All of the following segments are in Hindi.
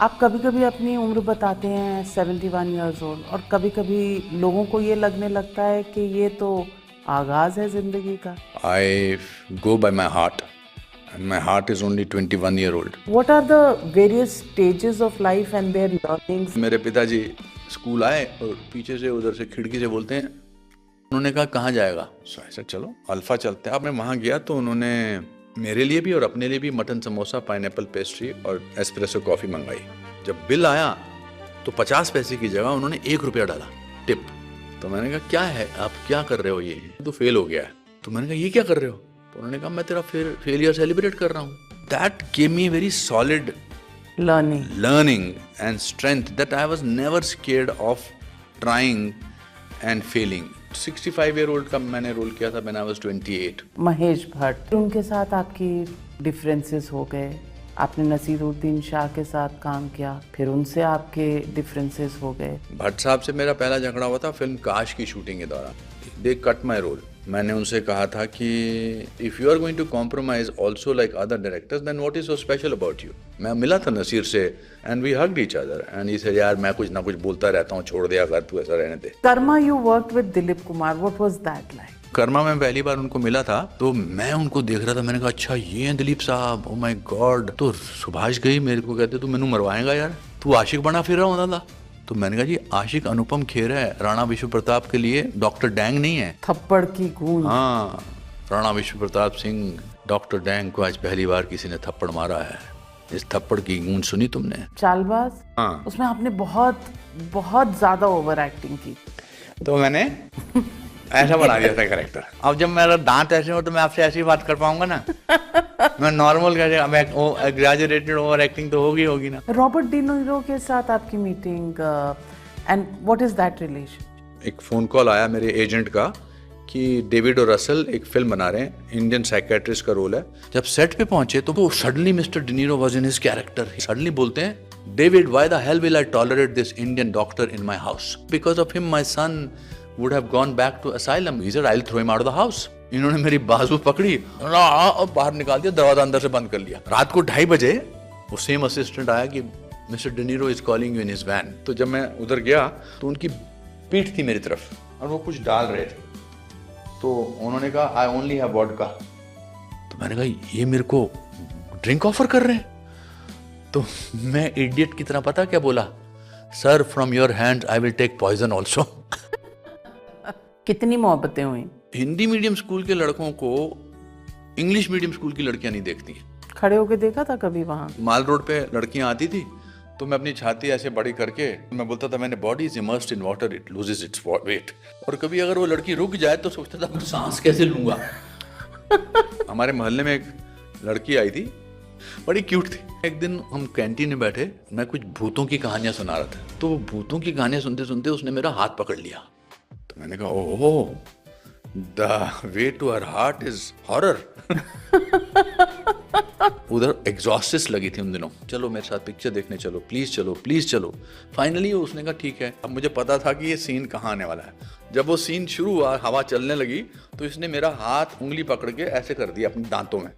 आप कभी-कभी अपनी उम्र बताते हैं 71 इयर्स ओल्ड और कभी-कभी लोगों को ये लगने लगता है कि ये तो आगाज़ है ज़िंदगी का। I go by my heart, and my heart is only 21 year old. What are the various stages of life and their learnings? मेरे पिताजी स्कूल आए और पीछे से उधर से खिड़की से बोलते हैं, उन्होंने कहा कहाँ जाएगा? ऐसा चलो अल्फा चलते हैं। अब मैं वहाँ गया तो उन्होंने मेरे लिए भी और अपने लिए भी मटन समोसा, पाइनएप्पल पेस्ट्री और एस्प्रेसो कॉफ़ी मंगाई। जब बिल आया तो 50 पैसे की जगह उन्होंने 1 रुपया डाला टिप। तो मैंने कहा क्या है, आप क्या कर रहे हो? ये तो फेल हो गया है। तो मैंने कहा ये क्या कर रहे हो? तो उन्होंने कहा मैं तेरा फेलियर सेलिब्रेट कर रहा हूँ। That gave me very solid learning and strength that I was never scared of trying and failing. 65 year old का मैंने रोल किया था when I was 28. Mahesh Bhatt, उनके साथ आपकी डिफरेंसेस हो गए। आपने नसीरुद्दीन शाह के साथ काम किया, फिर उनसे आपके डिफरेंसेस हो गए। भट्ट साहब से मेरा पहला झगड़ा हुआ था फिल्म काश की शूटिंग के दौरान। They cut my role. मैंने उनसे कहा था कि if you are going to compromise also like other directors then what is so special about you. मैं मिला था नसीर से and we hugged each other and he said यार मैं कुछ ना कुछ बोलता रहता हूँ, छोड़ दिया कर, तू ऐसा रहने दे। Karma you worked with Dilip Kumar, what was that like? Karma में पहली बार उनको मिला था तो मैं उनको देख रहा था। मैंने कहा अच्छा ये हैं दिलीप साहब, ओ माय गॉड। तो सुभाष गई मेरे को कहते तू मैनू मरवाएगा यार, तू आशिक बना फिर रहा होता था। तो मैंने कहा जी आशिक अनुपम खेर है, राणा विश्व प्रताप के लिए डॉक्टर डैंग नहीं है। थप्पड़ की गूंज। हाँ, राणा विश्व प्रताप सिंह डॉक्टर डैंग को आज पहली बार किसी ने थप्पड़ मारा है। इस थप्पड़ की गूंज सुनी तुमने? चालबाज। हाँ। उसमें आपने बहुत बहुत ज्यादा ओवर एक्टिंग की। तो मैंने ऐसा बना दिया था कैरेक्टर। अब जब मेरा दांत ऐसे हो तो मैं आपसे ऐसी बात कर पाऊंगा ना। मैं नॉर्मल कैसे एग्जैजरेटेड ओवर एक्टिंग तो होगी ना। रॉबर्ट डी नीरो के साथ आपकी meeting and what is that relation? एक फ़ोन कॉल आया मेरे एजेंट का कि डेविड और रसल एक फिल्म बना रहे हैं, इंडियन साइकेट्रिस्ट का रोल है। जब सेट पे पहुंचे तो suddenly mister De Niro was in his character. Suddenly बोलते हैं David why the hell will I tolerate this Indian doctor in my house? Because of him my sun would have gone back to asylum. He said, I'll throw him out of the house. इन्होंने मेरी बाजू पकड़ी और बाहर निकाल दिया, दरवाजा अंदर से बंद कर लिया। रात को 2:30 बजे वो सेम असिस्टेंट आया कि mister De Niro is calling you in his van. तो जब मैं उधर गया तो उनकी पीठ थी मेरी तरफ और वो कुछ डाल रहे थे। तो उन्होंने कहा आई ओनली हैव वोडका। तो मैंने कहा ये मेरे को ड्रिंक ऑफर कर रहे हैं। तो मैं इडियट की तरह पता क्या बोला? Sir from your hand I will take poison also. कितनी मोहब्बतें हुई? हिंदी मीडियम स्कूल के लड़कों को इंग्लिश मीडियम स्कूल की लड़कियां नहीं देखती हैं। खड़े होके देखा था कभी वहां? माल रोड पे लड़कियां आती थी तो मैं अपनी छाती ऐसे बड़ी करके मैं बोलता था मैंने body is immersed in water, it loses its wait. और कभी अगर वो लड़की रुक जाए तो सोचता था सांस कैसे लूंगा। हमारे मोहल्ले में एक लड़की आई थी, बड़ी क्यूट थी। एक दिन हम कैंटीन में बैठे, मैं कुछ भूतों की कहानियां सुना रहा था। तो वो भूतों की कहानियां सुनते सुनते उसने मेरा हाथ पकड़ लिया। तो मैंने कहा oh the way to her heart is horror. उधर एग्जॉस्टिस लगी थी उन दिनों, चलो मेरे साथ पिक्चर देखने चलो, प्लीज चलो। फाइनली उसने कहा ठीक है। अब मुझे पता था कि ये सीन कहाँ आने वाला है। जब वो सीन शुरू हुआ, हवा चलने लगी तो इसने मेरा हाथ उंगली पकड़ के ऐसे कर दिया अपने दांतों में।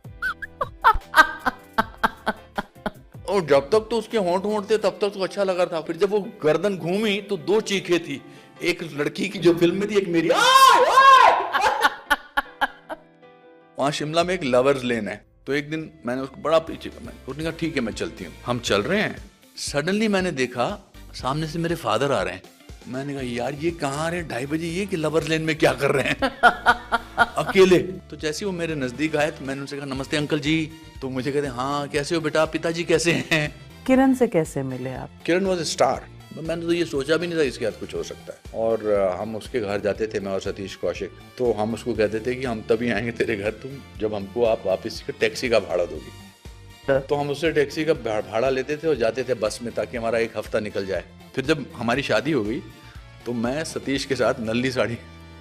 और जब तक तो उसके होंठ थे तब तक तो अच्छा लगा था। फिर जब वो गर्दन घूमी तो 2 चीखें थी, एक लड़की की जो फिल्म में थी, एक मेरी। वहां शिमला में एक लवर्स लेन है। तो एक दिन मैंने उसको बड़ा पीछे करना, उसने कहा ठीक है मैं चलती हूँ। हम चल रहे हैं, सडनली मैंने देखा सामने से मेरे फादर आ रहे हैं। मैंने कहा यार ये कहाँ आ रहे हैं 2:30 बजे, ये कि लवर्स लेन में क्या कर रहे हैं अकेले। तो जैसे वो मेरे नजदीक आए तो मैंने उनसे कहा नमस्ते अंकल जी। तो मुझे कहते हाँ कैसे हो बेटा, पिताजी कैसे हैं? किरण से कैसे मिले आप? किरण वॉज ए स्टार। मैंने तो ये सोचा भी नहीं था इसके साथ कुछ हो सकता है। और हम उसके घर जाते थे, मैं और सतीश कौशिक। तो हम उसको कहते थे कि हम तभी आएंगे तेरे घर तुम जब हमको आप वापस टैक्सी का भाड़ा दोगी। तो हम उससे टैक्सी का भाड़ा लेते थे और जाते थे बस में ताकि हमारा 1 हफ्ता निकल जाए। फिर जब हमारी शादी हो गई तो मैं सतीश के साथ नल्ली साड़ी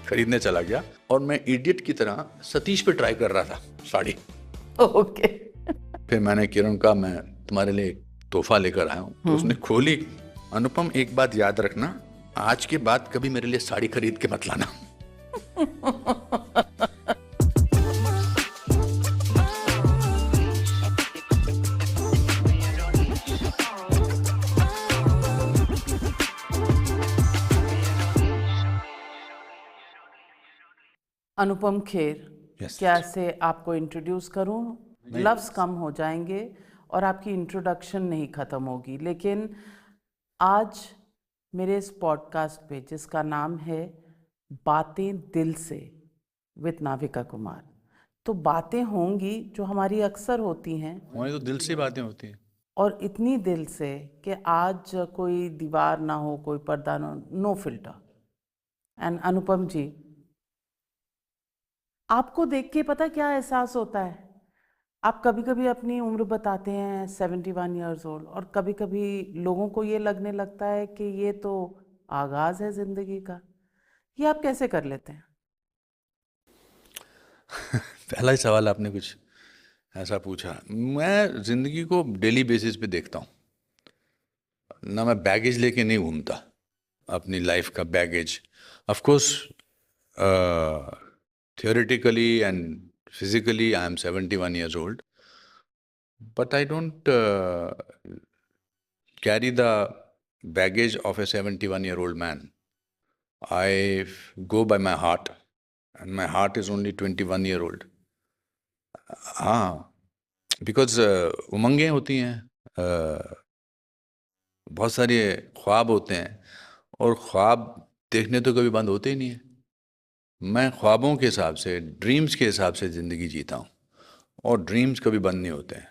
खरीदने चला गया और मैं इडियट की तरह सतीश पे ट्राई कर रहा था साड़ी। ओके। फिर मैंने किरण का मैं तुम्हारे लिए एक तोहफा लेकर आया हूँ। तो उसने खोली। अनुपम एक बात याद रखना, आज के बाद कभी मेरे लिए साड़ी खरीद के मत लाना। अनुपम खेर, Yes. क्या से आपको इंट्रोड्यूस करूं? लफ्ज़ कम हो जाएंगे और आपकी इंट्रोडक्शन नहीं ख़त्म होगी, लेकिन आज मेरे इस पॉडकास्ट पे जिसका नाम है बातें दिल से विद नाविका कुमार, तो बातें होंगी जो हमारी अक्सर होती हैं हमारी तो दिल से बातें होती हैं। और इतनी दिल से कि आज कोई दीवार ना हो, कोई पर्दा ना हो, नो फिल्टर। एंड अनुपम जी, आपको देख के पता क्या एहसास होता है? आप कभी कभी अपनी उम्र बताते हैं 71 ईयर्स ओल्ड, और कभी कभी लोगों को ये लगने लगता है कि ये तो आगाज़ है ज़िंदगी का। ये आप कैसे कर लेते हैं? पहला ही सवाल आपने कुछ ऐसा पूछा। मैं ज़िंदगी को डेली बेसिस पे देखता हूँ ना। मैं बैगेज लेके नहीं घूमता, अपनी लाइफ का baggage. Of course theoretically and physically I am 71 years old, but I don't carry the baggage of a 71-year-old man. I go by my heart, and my heart is only 21-year-old. हाँ, बिकॉज उमंगें होती हैं, बहुत सारे ख्वाब होते हैं, और ख्वाब देखने तो कभी बंद होते ही नहीं है। मैं ख्वाबों के हिसाब से, ड्रीम्स के हिसाब से ज़िंदगी जीता हूँ, और ड्रीम्स कभी बंद नहीं होते हैं।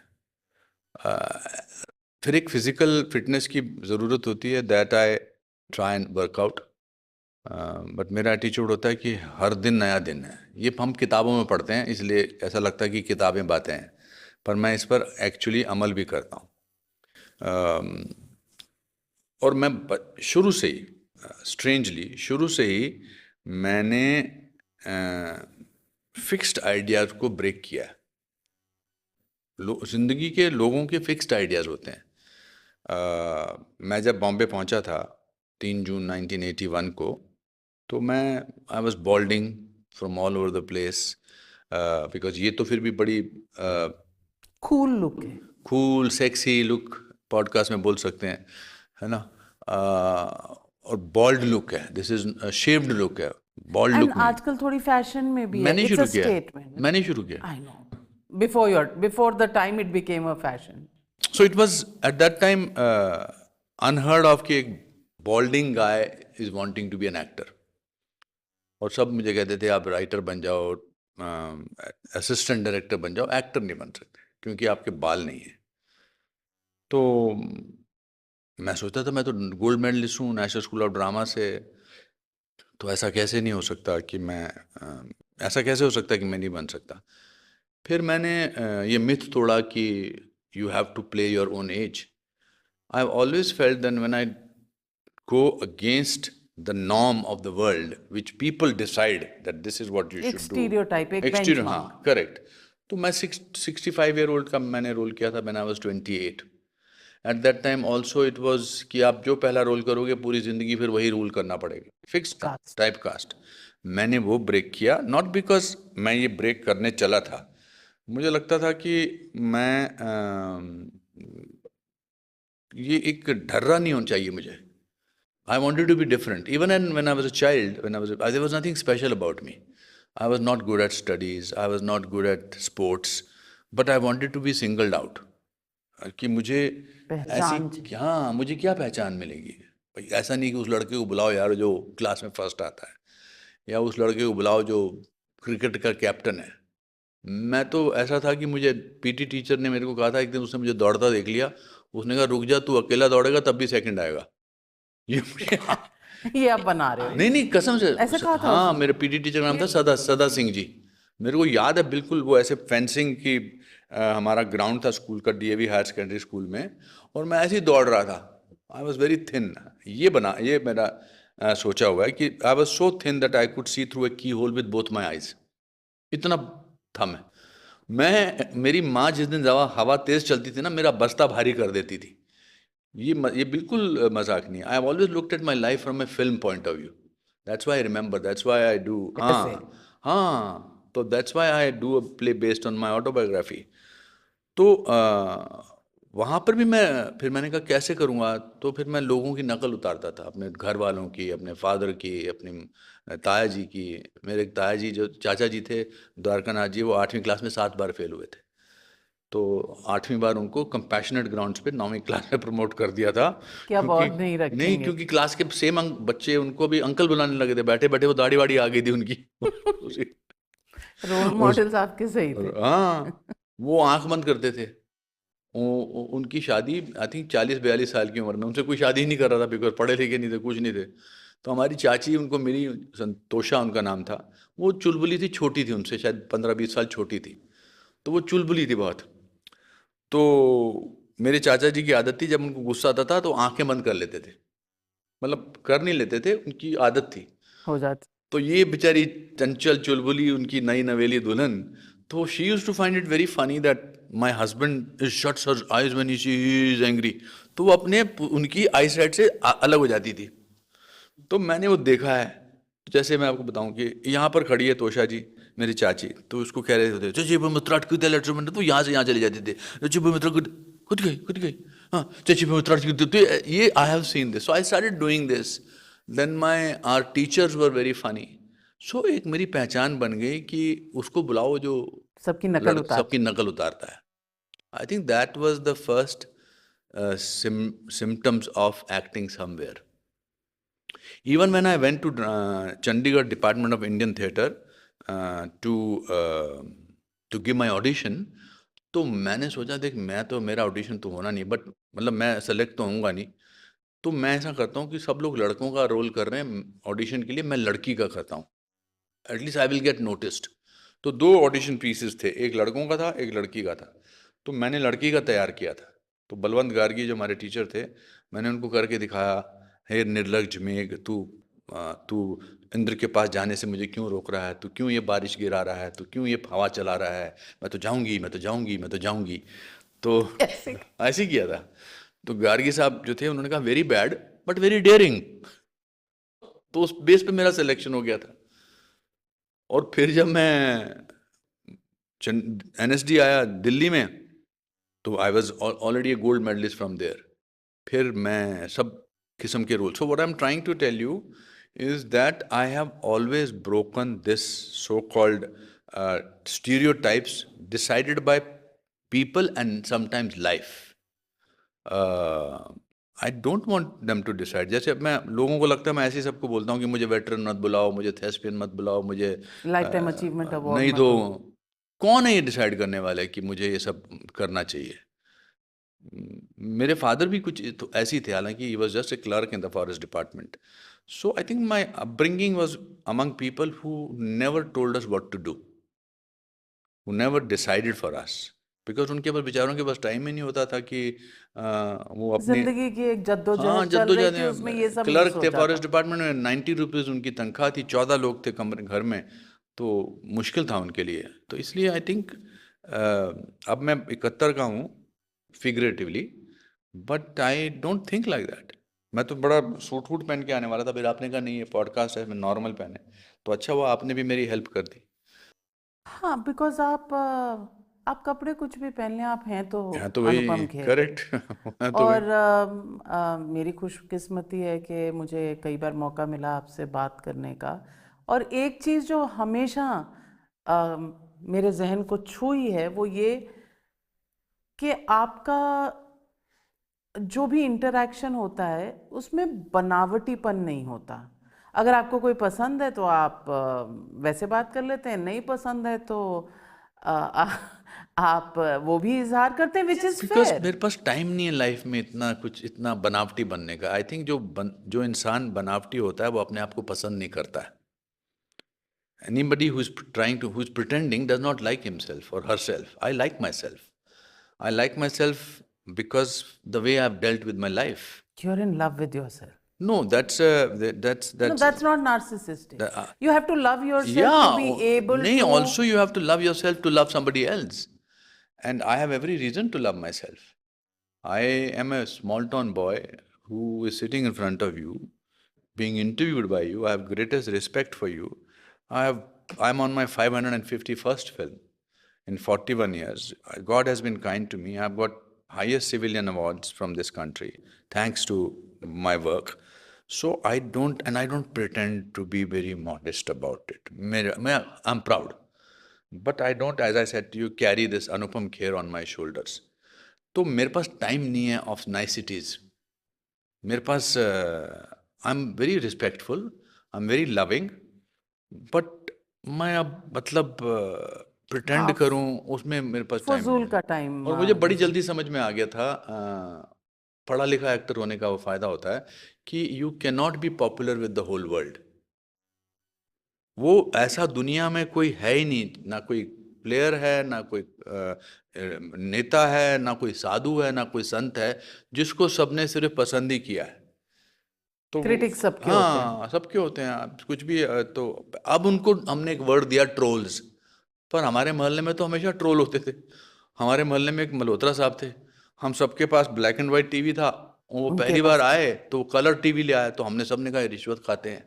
फिर एक फिज़िकल फिटनेस की ज़रूरत होती है, that I try and workout. But मेरा एटीट्यूड होता है कि हर दिन नया दिन है। ये हम किताबों में पढ़ते हैं, इसलिए ऐसा लगता है कि किताबें बातें हैं, पर मैं इस पर एक्चुअली अमल भी करता हूँ। और मैं शुरू से ही, स्ट्रेंजली शुरू से ही मैंने फिक्स्ड आइडियाज़ को ब्रेक किया है। ज़िंदगी के लोगों के फिक्स्ड आइडियाज़ होते हैं। मैं जब बॉम्बे पहुंचा था 3 जून 1981 को, तो मैं I was बॉल्डिंग from all over the place, because ये तो फिर भी बड़ी कूल लुक है। कूल सेक्सी लुक पॉडकास्ट में बोल सकते हैं, है ना। और बॉल्ड लुक है, दिस इज शेव्ड लुक है, बॉल्ड एंड लुक नहीं। आजकल थोड़ी फैशन में भी है, मैंने इट्स शुरू अ किया, स्टेटमेंट। मैंने शुरू किया। I know, before the time it became a fashion. So it was at that time unheard of कि एक balding guy is wanting to be an actor. और सब मुझे कहते थे आप राइटर बन जाओ, असिस्टेंट डायरेक्टर बन जाओ, एक्टर नहीं बन सकते क्योंकि आपके बाल नहीं है। तो मैं सोचता था मैं तो गोल्ड मेडलिस्ट हूँ नेशनल स्कूल ऑफ ड्रामा से, तो ऐसा कैसे नहीं हो सकता कि मैं ऐसा कैसे हो सकता कि मैं नहीं बन सकता। फिर मैंने ये मिथ तोड़ा कि you have to play your own age. I have always felt that when I go against the norm of the world, which people decide that this is what you एक should do. स्टीरियोटाइप, एक Exterior, बेंचमार्क। हाँ, correct. तो मैं 65-year-old का मैंने रोल किया था when I was 28. At that time also it was कि आप जो पहला रोल करोगे पूरी जिंदगी फिर वही रोल करना पड़ेगा, फिक्स्ड था, टाइप कास्ट। मैंने वो ब्रेक किया, नॉट बिकॉज मैं ये ब्रेक करने चला था, मुझे लगता था कि मैं ये एक ढर्रा नहीं होना चाहिए मुझे। I wanted to be different. Even when I was a child, there was nothing special about me. I was not good at studies. I was not good at sports. But I wanted to be singled out. कि मुझे ऐसी, हाँ, मुझे क्या पहचान मिलेगी भाई। ऐसा नहीं कि उस लड़के को बुलाओ यार जो क्लास में फर्स्ट आता है, या उस लड़के को बुलाओ जो क्रिकेट का कैप्टन है। मैं तो ऐसा था कि मुझे पीटी टीचर ने मेरे को कहा था एक दिन, उसने मुझे दौड़ता देख लिया, उसने कहा रुक जा, तू अकेला दौड़ेगा तब भी सेकंड आएगा। ये मुझे, हाँ, ये आप बना रहे हो? नहीं नहीं, कसम से ऐसे कहा था हाँ, मेरे पीटी टीचर का नाम था सदा सिंह जी। मेरे को याद है बिल्कुल, वो ऐसे फेंसिंग की हमारा ग्राउंड था स्कूल का, डीएवी हायर सेकेंडरी स्कूल में, और मैं ऐसे ही दौड़ रहा था। I was very thin. ये मेरा सोचा हुआ है कि I was so thin that I could see through a key hole with both my eyes. इतना था मेरी माँ जिस दिन हवा तेज चलती थी ना, मेरा बस्ता भारी कर देती थी। ये बिल्कुल मजाक नहीं। आई have always looked at my life from A film point of view. That's why I remember, that's why I do, हाँ, तो that's why I do a play based on my autobiography. तो वहाँ पर भी फिर मैंने कहा कैसे करूँगा, तो फिर मैं लोगों की नकल उतारता था, अपने घर वालों की, अपने फादर की, अपनी ताया जी की। मेरे एक ताया जी जो चाचा जी थे, द्वारका नाथ जी, वो 8वीं क्लास में 7 बार फेल हुए थे। तो 8वीं बार उनको कंपैशनेट ग्राउंड्स पे 9वीं क्लास में प्रमोट कर दिया था। कि अब क्योंकि और नहीं नहीं, रखेंगे। क्योंकि क्लास के सेम बच्चे उनको भी अंकल बुलाने लगे थे, बैठे बैठे वो दाढ़ी वाड़ी आ गई थी उनकी। उसी रोल उस मॉडल्स आपके सही थे। हाँ, वो आंख बंद करते थे। उनकी शादी आई थिंक 40-42 साल की उम्र में, उनसे कोई शादी ही नहीं कर रहा था, बिकॉज पढ़े लिखे नहीं थे, कुछ नहीं थे। तो हमारी चाची उनको मिली, संतोषा उनका नाम था। वो चुलबुली थी, छोटी थी उनसे, शायद 15-20 साल छोटी थी। तो वो चुलबुली थी बहुत। तो मेरे चाचा जी की आदत थी, जब उनको गुस्सा आता था तो आंखें बंद कर लेते थे। मतलब कर नहीं लेते थे, उनकी आदत थी। हो जाती। तो ये बेचारी चंचल चुलबुली, उनकी नई नवेली दुल्हन, तो she use to find it very funny that my husband is shuts her eyes when she is angry. तो वो अपने उनकी आई साइड से अलग हो जाती थी। तो मैंने वो देखा है। तो जैसे मैं आपको बताऊं कि यहाँ पर खड़ी है तोषा जी, मेरी चाची, तो उसको कह रहे थे चाची मित्रा अटक लेटर में, तो यहाँ से यहाँ चले जाते थे, चाची मित्रा खुद गई, हाँ चाची मित्रा तो ये I have seen this, so I started doing this. Then my our teachers were very funny. So एक मेरी पहचान बन गई कि उसको बुलाओ जो सबकी नकल उतार। सबकी नकल उतारता है। I think that was the first symptoms of acting somewhere. Even when I went to Chandigarh Department of Indian Theatre to give my audition, तो मैंने सोचा देख, मैं तो, मेरा ऑडिशन तो होना नहीं, बट मतलब मैं सेलेक्ट तो होऊंगा नहीं। तो मैं ऐसा करता हूँ कि सब लोग लड़कों का रोल कर रहे हैं ऑडिशन के लिए, मैं लड़की का करता हूँ, at least I will get noticed. तो 2 ऑडिशन पीसेस थे, एक लड़कों का था, एक लड़की का था। तो मैंने लड़की का तैयार किया था। तो बलवंत गार्गी जो हमारे टीचर थे, मैंने उनको करके दिखाया, हे निर्लज्ज मेघ, तू इंद्र के पास जाने से मुझे क्यों रोक रहा है, तू क्यों ये बारिश गिरा रहा है, तू क्यों ये हवा चला रहा है, मैं तो जाऊंगी, मैं तो जाऊंगी, मैं तो जाऊंगी। तो ऐसे। ऐसे ही किया था। तो गार्गी साहब जो थे, उन्होंने कहा very bad but very dairying. तो उस बेस पे मेरा सिलेक्शन हो गया था। और फिर जब मैं NSD आया दिल्ली में, तो I was already a gold medallist from there. फिर मैं सब किस्म के rule, so what I am trying to tell you is that I have always broken this so-called stereotypes decided by people and sometimes life. I don't want them to decide. जैसे अब मैं, लोगों को लगता है मैं ऐसे ही सबको बोलता हूँ कि मुझे वेटरन मत बुलाओ, मुझे थेस्पियन मत बुलाओ, मुझे लाइफ टाइम अचीवमेंट अवार्ड नहीं मत दो। दो। कौन है ये डिसाइड करने वाला है कि मुझे ये सब करना चाहिए? मेरे फादर भी कुछ तो ऐसे ही थे, हालांकि he was just a clerk in the forest department. So I think my upbringing was among people who never told us what to do, who never decided for us, because उनके पास, बेचारों के पास टाइम ही नहीं होता था कि वो अपने, जिंदगी की एक हाँ जद्दोजहद चल रही थी, उसमें ये सब नहीं क्लर्क थे सोचा फॉरेस्ट था। डिपार्टमेंट में, 90 रुपीज़ उनकी तनख्वाह थी, 14 लोग थे कमरे घर में, तो मुश्किल था उनके लिए। तो इसलिए आई थिंक अब मैं 71 का हूँ figuratively, but I don't think like that. मैं तो बड़ा सूट वूट पहन के आने वाला था, फिर आपने कहा नहीं ये पॉडकास्ट है, मैं नॉर्मल पहने, तो अच्छा हुआ आपने भी मेरी हेल्प कर दी। हाँ, बिकॉज आप कपड़े कुछ भी पहन लें, आप हैं तो हाँ तो वही, अनुपम खेर। करेक्ट। हाँ तो वही। और मेरी खुशकिस्मती है कि मुझे कई बार मौका मिला आपसे बात करने का। और एक चीज़ जो हमेशा मेरे जहन को छुई है वो ये कि आपका जो भी इंटरेक्शन होता है उसमें बनावटीपन नहीं होता। अगर आपको कोई पसंद है तो आप वैसे बात कर लेते हैं, नहीं पसंद है तो आप वो भी इजहार करते हैं, विच इज़ बिकॉज फेयर। मेरे पास टाइम नहीं है लाइफ में इतना कुछ, इतना बनावटी बनने का। आई थिंक जो इंसान बनावटी होता है वो अपने आप को पसंद नहीं करता है। Anybody who's pretending does not like himself or herself. I like myself. I like myself because the way I've dealt with my life. You're in love with yourself. No, No, that's that's not narcissistic. the, You have to love yourself yeah. to be able No, to. also you have to love yourself to love somebody else, and I have every reason to love myself. I am a small town boy who is sitting in front of you, being interviewed by you. I have greatest respect for you. I'm on my 551st film in 41 years. God has been kind to me. I've got highest civilian awards from this country thanks to my work. So I don't pretend to be very modest about it. I'm proud, but I don't, as I said to you, carry this Anupam Kher on my shoulders. तो मेरे पास टाइम नहीं है ऑफ नाइसिटीज. मेरे पास I am very respectful, I am very loving, but मैं अब मतलब प्रिटेंड करूं उसमें मेरे पास टाइम फजूल नहीं का है. टाइम और मुझे बड़ी जल्दी समझ में आ गया था, पढ़ा लिखा एक्टर होने का वो फायदा होता है कि you can not be popular with the whole world. वो ऐसा दुनिया में कोई है ही नहीं, ना कोई प्लेयर है, ना कोई नेता है, ना कोई साधु है, ना कोई संत है जिसको सबने सिर्फ पसंद ही किया है. तो क्रिटिक सबके होते हैं. हाँ, सबके होते हैं. आप कुछ भी तो अब उनको हमने एक वर्ड दिया, ट्रोल्स. पर हमारे मोहल्ले में तो हमेशा ट्रोल होते थे. हमारे मोहल्ले में एक मल्होत्रा साहब थे, हम सबके पास ब्लैक एंड वाइट टीवी था. वो उनके पहली पास बार आए तो कलर टीवी ले आए, तो हमने सबने कहा ये रिश्वत खाते हैं.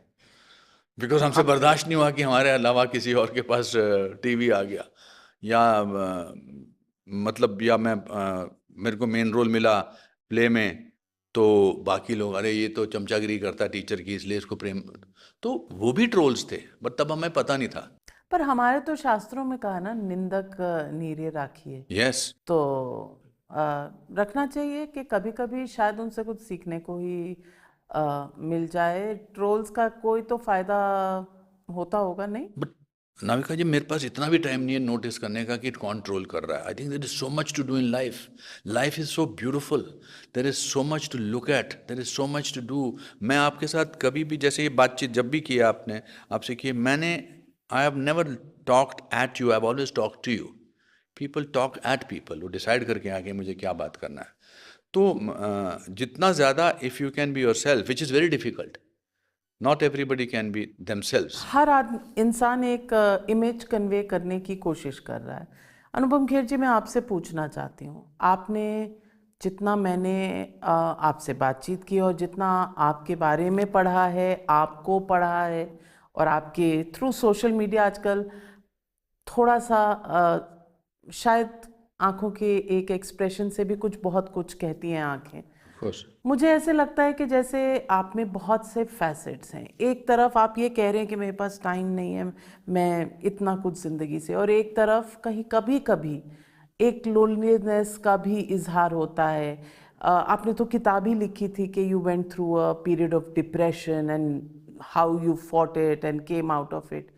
बिकॉज हमसे बर्दाश्त नहीं हुआ कि हमारे अलावा किसी और के पास टीवी आ गया, या मतलब या मेरे को मेन रोल मिला प्ले में, तो बाकी लोग अरे ये तो चमचागिरी करता है टीचर की इसलिए इसको प्रेम. तो वो भी ट्रोल्स थे, बट तब हमें पता नहीं था. पर हमारे तो शास्त्रों में कहा ना, निंदक नीरे राखिए. यस. तो रखना चाहिए कि कभी कभी शायद उनसे कुछ सीखने को ही मिल जाए. ट्रोल्स का कोई तो फायदा होता होगा नहीं? बट नाविका जी, मेरे पास इतना भी टाइम नहीं है नोटिस करने का कि कौन ट्रोल कर रहा है. I think there is so much to do in life. Life is so beautiful. There is so much to look at. There is so much to do. मैं आपके साथ कभी भी, जैसे ये बातचीत जब भी किया आपने, आपसे की मैंने, I have never talked at you, I have always talk to you. People talk at people. वो डिसाइड करके आगे मुझे क्या बात करना है. तो जितना ज़्यादा if you can be your self, which is very difficult. Not everybody can be themselves. हर इंसान एक इमेज कन्वे करने की कोशिश कर रहा है. अनुपम खेर जी, मैं आपसे पूछना चाहती हूँ, आपने जितना मैंने आपसे बातचीत की और जितना आपके बारे में पढ़ा है, आपको पढ़ा है, और आपके थ्रू सोशल मीडिया आजकल थोड़ा सा शायद आंखों के एक एक्सप्रेशन से भी बहुत कुछ कहती हैं आंखें. मुझे ऐसे लगता है कि जैसे आप में बहुत से फैसेट्स हैं. एक तरफ आप ये कह रहे हैं कि मेरे पास टाइम नहीं है, मैं इतना कुछ ज़िंदगी से, और एक तरफ कहीं कभी कभी एक लोनलीनेस का भी इजहार होता है. आपने तो किताब ही लिखी थी कि you went through a period of depression and how you fought it and came out of it.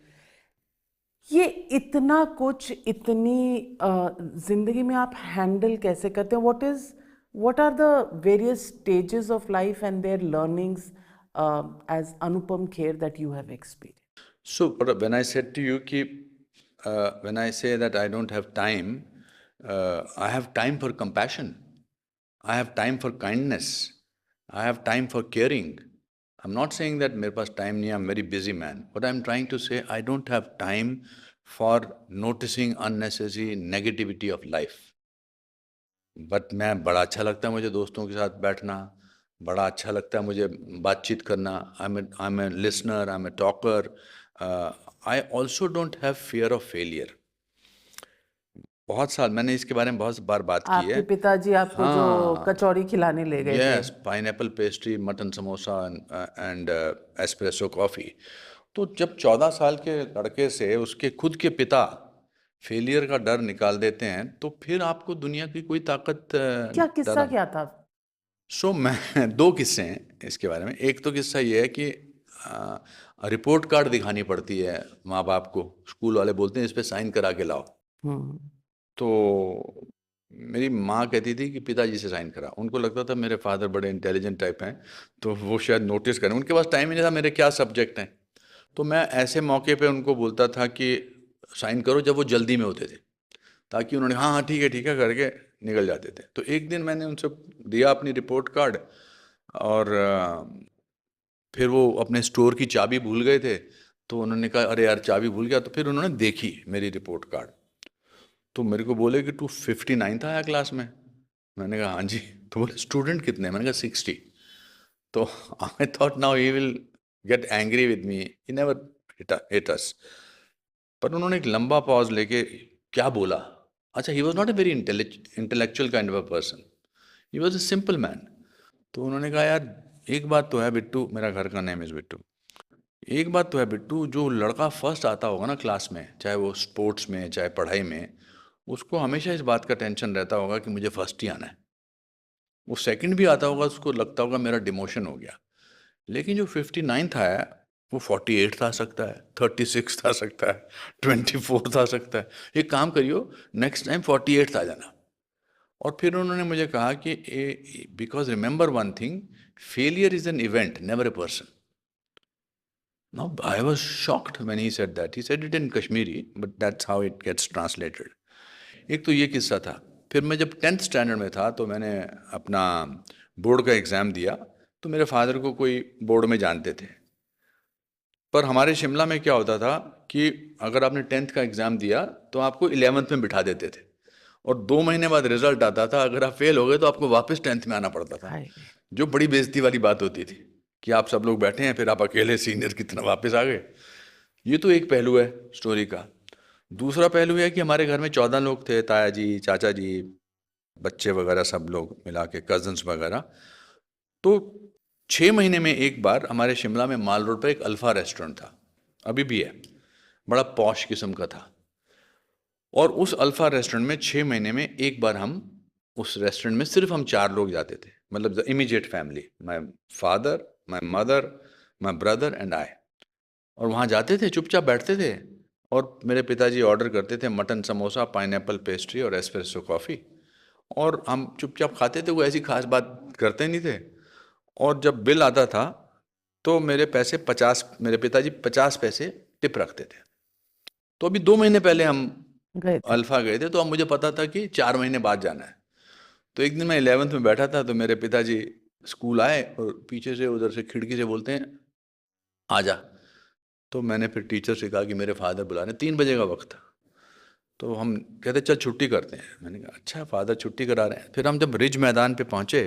ये इतना कुछ, इतनी ज़िंदगी में आप हैंडल कैसे करते हैं? what are the various stages of life and their learnings as Anupam Kher that you have experienced? So when I said to you कि when I say that I don't have time, I have time for compassion, I have time for kindness, I have time for caring. I'm not saying that मेरे पास time नहीं है, I'm very busy man. What I'm trying to say, I don't have time for noticing unnecessary negativity of life. But मैं, बड़ा अच्छा लगता है मुझे दोस्तों के साथ बैठना, बड़ा अच्छा लगता है मुझे बातचीत करना. I am a listener, I am a talker. I also don't have fear of failure. बहुत साल मैंने इसके बारे में बहुत बार बात की है. आपके पिताजी आपको जो कचौड़ी खिलाने ले गए थे. Yes, pineapple pastry, mutton samosa and espresso coffee. तो जब 14 साल के लड़के से उसके खुद के पिता फेलियर का डर निकाल देते हैं, तो फिर आपको दुनिया की कोई ताकत क्या किस्सा क्या था? मैं 2 किस्से हैं इसके बारे में. एक तो किस्सा ये है कि रिपोर्ट कार्ड दिखानी पड़ती है माँ बाप को. स्कूल वाले बोलते हैं इस पे साइन करा के लाओ. तो मेरी माँ कहती थी कि पिताजी से साइन करा. उनको लगता था मेरे फादर बड़े इंटेलिजेंट टाइप हैं, तो वो शायद नोटिस करें. उनके पास टाइम ही नहीं था मेरे क्या सब्जेक्ट हैं. तो मैं ऐसे मौके पे उनको बोलता था कि साइन करो जब वो जल्दी में होते थे, ताकि उन्होंने हाँ हाँ ठीक है करके निकल जाते थे. तो एक दिन मैंने उनसे दिया अपनी रिपोर्ट कार्ड, और फिर वो अपने स्टोर की चाबी भूल गए थे. तो उन्होंने कहा अरे यार चाबी भूल गया. तो फिर उन्होंने देखी मेरी रिपोर्ट कार्ड, तो मेरे को बोले कि तू 59 था आया क्लास में. मैंने कहा हाँ जी. तो बोले स्टूडेंट कितने? मैंने कहा 60. तो I thought now he will get angry with me. He never hit us. पर उन्होंने एक लंबा पॉज लेके क्या बोला. अच्छा, he was not a very intellectual kind of a person. He was a simple man. तो उन्होंने कहा यार एक बात तो है बिट्टू, मेरा घर का नेम इज़ बिट्टू, एक बात तो है बिट्टू, जो लड़का फर्स्ट आता होगा ना क्लास में, चाहे वो स्पोर्ट्स में चाहे पढ़ाई में, उसको हमेशा इस बात का टेंशन रहता होगा कि मुझे फर्स्ट ही आना है। वो सेकंड भी आता होगा, उसको लगता होगा मेरा डिमोशन हो गया। लेकिन जो 59th आया, वो 48th आ सकता है, 36th आ सकता है, 24th आ सकता है। एक काम करियो, नेक्स्ट टाइम 48th आ जाना। और फिर उन्होंने मुझे कहा कि because remember one thing, failure is an event, never a person. Now, I was shocked when he said that. He said it in Kashmiri, but that's how it gets translated. एक तो ये किस्सा था। फिर मैं जब 10th स्टैंडर्ड में था तो मैंने अपना बोर्ड का एग्ज़ाम दिया। तो मेरे फादर को कोई बोर्ड में जानते थे। पर हमारे शिमला में क्या होता था कि अगर आपने 10th का एग्ज़ाम दिया तो आपको 11th में बिठा देते थे, और 2 महीने बाद रिजल्ट आता था। अगर आप फेल हो गए तो आपको वापस 10th में आना पड़ता था, हाय। जो बड़ी बेइज्जती वाली बात होती थी कि आप सब लोग बैठे हैं, फिर आप अकेले सीनियर की तरह वापस आ गए। ये तो एक पहलू है स्टोरी का। दूसरा पहलू है कि हमारे घर में 14 लोग थे, ताया जी, चाचा जी, बच्चे वगैरह सब लोग मिला के, कजन्स वगैरह। तो 6 महीने में एक बार हमारे शिमला में माल रोड पर एक अल्फ़ा रेस्टोरेंट था, अभी भी है, बड़ा पॉश किस्म का था। और उस अल्फ़ा रेस्टोरेंट में 6 महीने में एक बार हम, उस रेस्टोरेंट में सिर्फ हम 4 लोग जाते थे, मतलब the immediate family, my father, my mother, my brother and I. और वहाँ जाते थे, चुपचाप बैठते थे, और मेरे पिताजी ऑर्डर करते थे मटन समोसा, पाइनएप्पल पेस्ट्री और एस्प्रेसो कॉफ़ी, और हम चुपचाप खाते थे। वो ऐसी खास बात करते नहीं थे। और जब बिल आता था तो मेरे पिताजी 50 पैसे टिप रखते थे। तो अभी 2 महीने पहले हम गए थे। अल्फ़ा गए थे, तो अब मुझे पता था कि 4 महीने बाद जाना है। तो एक दिन मैं 11th में बैठा था, तो मेरे पिताजी स्कूल आए और पीछे से उधर से खिड़की से बोलते हैं आ जा। तो मैंने फिर टीचर से कहा कि मेरे फादर बुला रहे हैं, 3 बजे का वक्त था। तो हम कहते चल छुट्टी करते हैं। मैंने कहा अच्छा फादर छुट्टी करा रहे हैं। फिर हम जब रिज मैदान पे पहुँचे